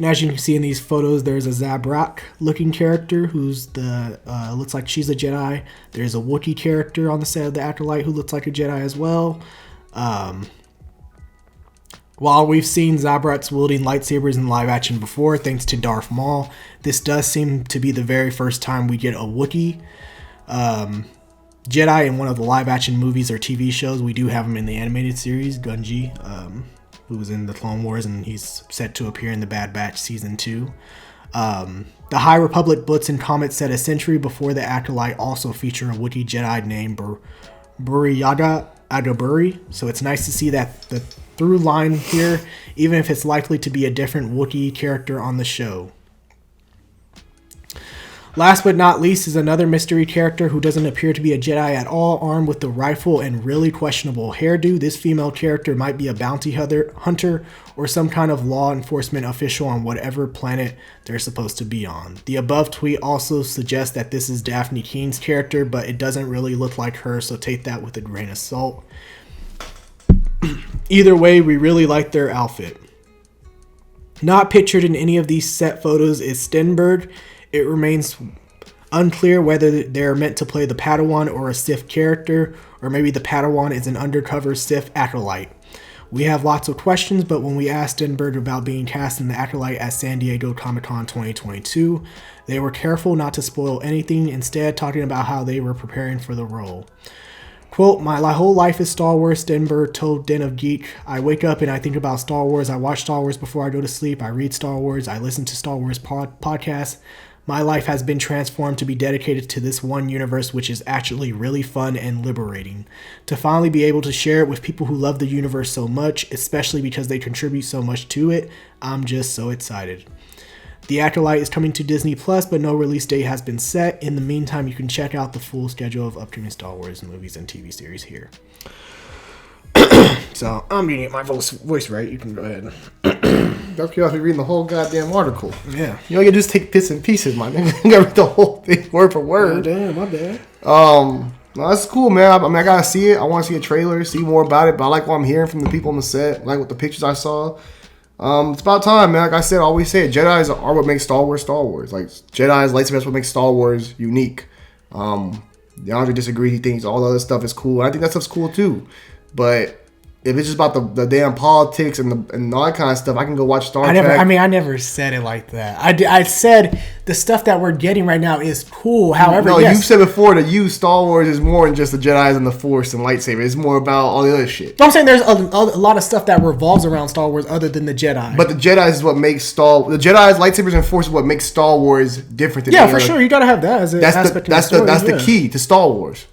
as you can see in these photos, there's a Zabrak-looking character who's looks like she's a Jedi. There's a Wookiee character on the set of the Acolyte who looks like a Jedi as well. While we've seen Zabraks wielding lightsabers in live action before, thanks to Darth Maul, this does seem to be the very first time we get a Wookiee Jedi in one of the live action movies or TV shows. We do have him in the animated series, Gunn, who was in the Clone Wars, and he's set to appear in the Bad Batch Season 2. The High Republic books and comics set a century before the Acolyte also feature a Wookiee Jedi named Buryaga Agaburi, so it's nice to see that the through line here, even if it's likely to be a different Wookiee character on the show. Last but not least is another mystery character who doesn't appear to be a Jedi at all, armed with the rifle and really questionable hairdo. This female character might be a bounty hunter or some kind of law enforcement official on whatever planet they're supposed to be on. The above tweet also suggests that this is Daphne King's character, but it doesn't really look like her, so take that with a grain of salt. Either way, we really like their outfit. Not pictured in any of these set photos is Stenberg. It remains unclear whether they're meant to play the Padawan or a Sith character, or maybe the Padawan is an undercover Sith Acolyte. We have lots of questions, but when we asked Stenberg about being cast in the Acolyte at San Diego Comic-Con 2022, they were careful not to spoil anything, instead talking about how they were preparing for the role. Quote, my whole life is Star Wars, Stenberg told Den of Geek. I wake up and I think about Star Wars. I watch Star Wars before I go to sleep. I read Star Wars. I listen to Star Wars podcasts. My life has been transformed to be dedicated to this one universe, which is actually really fun and liberating. To finally be able to share it with people who love the universe so much, especially because they contribute so much to it, I'm just so excited. The Acolyte is coming to Disney Plus, but no release date has been set. In the meantime, you can check out the full schedule of upcoming Star Wars movies and TV series here. So, I'm gonna get my voice right. You can go ahead. That's you have to be reading the whole goddamn article. Yeah. You know, you just take bits and pieces, man. You gotta read the whole thing word for word. Oh, damn, my bad. No, that's cool, man. I mean, I gotta see it. I want to see a trailer, see more about it. But I like what I'm hearing from the people on the set. I like what the pictures I saw. It's about time, man. Like I said, I always say it. Jedi's are what makes Star Wars Star Wars. Like Jedi's lightsabers what makes Star Wars unique. DeAndre disagrees. He thinks all the other stuff is cool. I think that stuff's cool too. But if it's just about the damn politics and all that kind of stuff, I can go watch Star Trek. I never said it like that. I said the stuff that we're getting right now is cool. However, no, yes. you've said before that Star Wars is more than just the Jedi's and the Force and lightsaber. It's more about all the other shit. But I'm saying there's a lot of stuff that revolves around Star Wars other than the Jedi. But the Jedi's is what makes the Jedi's, lightsabers, and Force is what makes Star Wars different than yeah, for sure. You gotta have that as an aspect of the story. That's the key to Star Wars.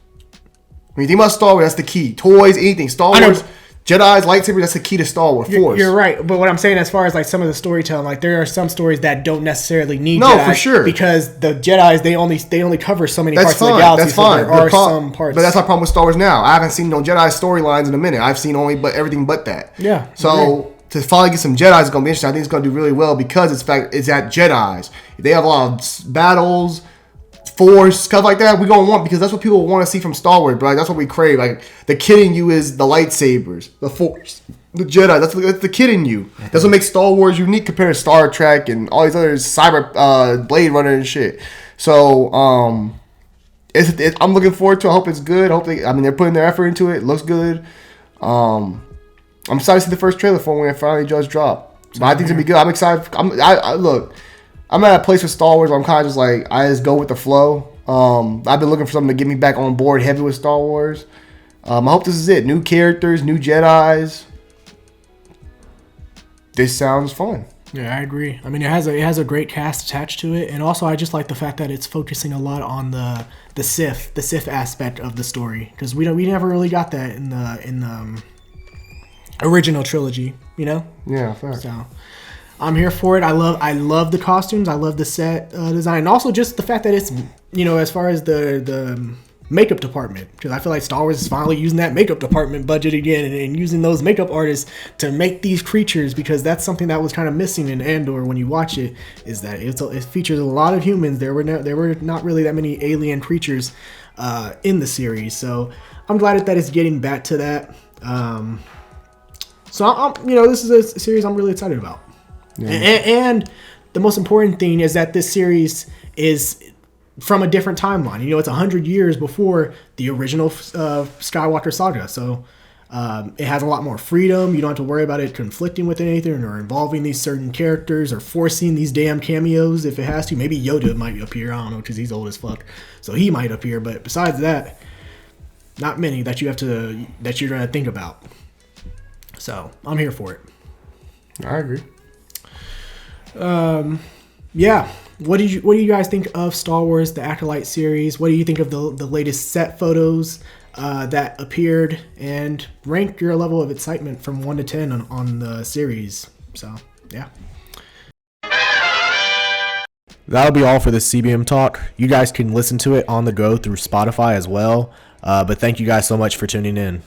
When you think about Star Wars, that's the key. Toys, anything. Star Wars. Jedi's, lightsaber, that's the key to Star Wars. Force. You're right, but what I'm saying as far as like some of the storytelling, like there are some stories that don't necessarily need Jedi for sure, because the Jedi's they only cover so many parts fine. of the galaxy. That's fine. So there are some parts, but that's my problem with Star Wars now. I haven't seen no Jedi storylines in a minute. I've seen everything but that. Yeah. So to finally get some Jedi's is gonna be interesting. I think it's gonna do really well because it's at Jedi's. They have a lot of battles. Force, stuff like that, we're going to want because that's what people want to see from Star Wars, bro. Like, that's what we crave. Like, the kid in you is the lightsabers, the Force, the Jedi. That's the kid in you. That's what makes Star Wars unique compared to Star Trek and all these other Blade Runner and shit. So, I'm looking forward to it. I hope it's good. They're putting their effort into it. It looks good. I'm excited to see the first trailer for when it finally does drop. So I think it's going to be good. I'm excited. Look. I'm at a place with Star Wars where I'm kind of just like, I just go with the flow. I've been looking for something to get me back on board heavy with Star Wars. I hope this is it. New characters, new Jedis. This sounds fun. Yeah, I agree. I mean, it has a great cast attached to it, and also I just like the fact that it's focusing a lot on the Sith aspect of the story because we never really got that in the original trilogy, you know? Yeah, fair. So I'm here for it. I love the costumes. I love the set design. And also just the fact that it's, as far as the makeup department. Because I feel like Star Wars is finally using that makeup department budget again and using those makeup artists to make these creatures because that's something that was kind of missing in Andor when you watch it, is that it features a lot of humans. There were not really that many alien creatures in the series. So I'm glad that it's getting back to that. So this is a series I'm really excited about. Yeah. And the most important thing is that this series is from a different timeline. It's 100 years before the original Skywalker saga. So it has a lot more freedom. You don't have to worry about it conflicting with anything or involving these certain characters or forcing these damn cameos if it has to. Maybe Yoda might appear. I don't know because he's old as fuck. So he might appear. But besides that, not many that you're going to think about. So I'm here for it. I agree. Yeah. What do you guys think of Star Wars: The Acolyte series? What do you think of the latest set photos that appeared? And rank your level of excitement from 1 to 10 on the series. So yeah. That'll be all for this CBM talk. You guys can listen to it on the go through Spotify as well. But thank you guys so much for tuning in.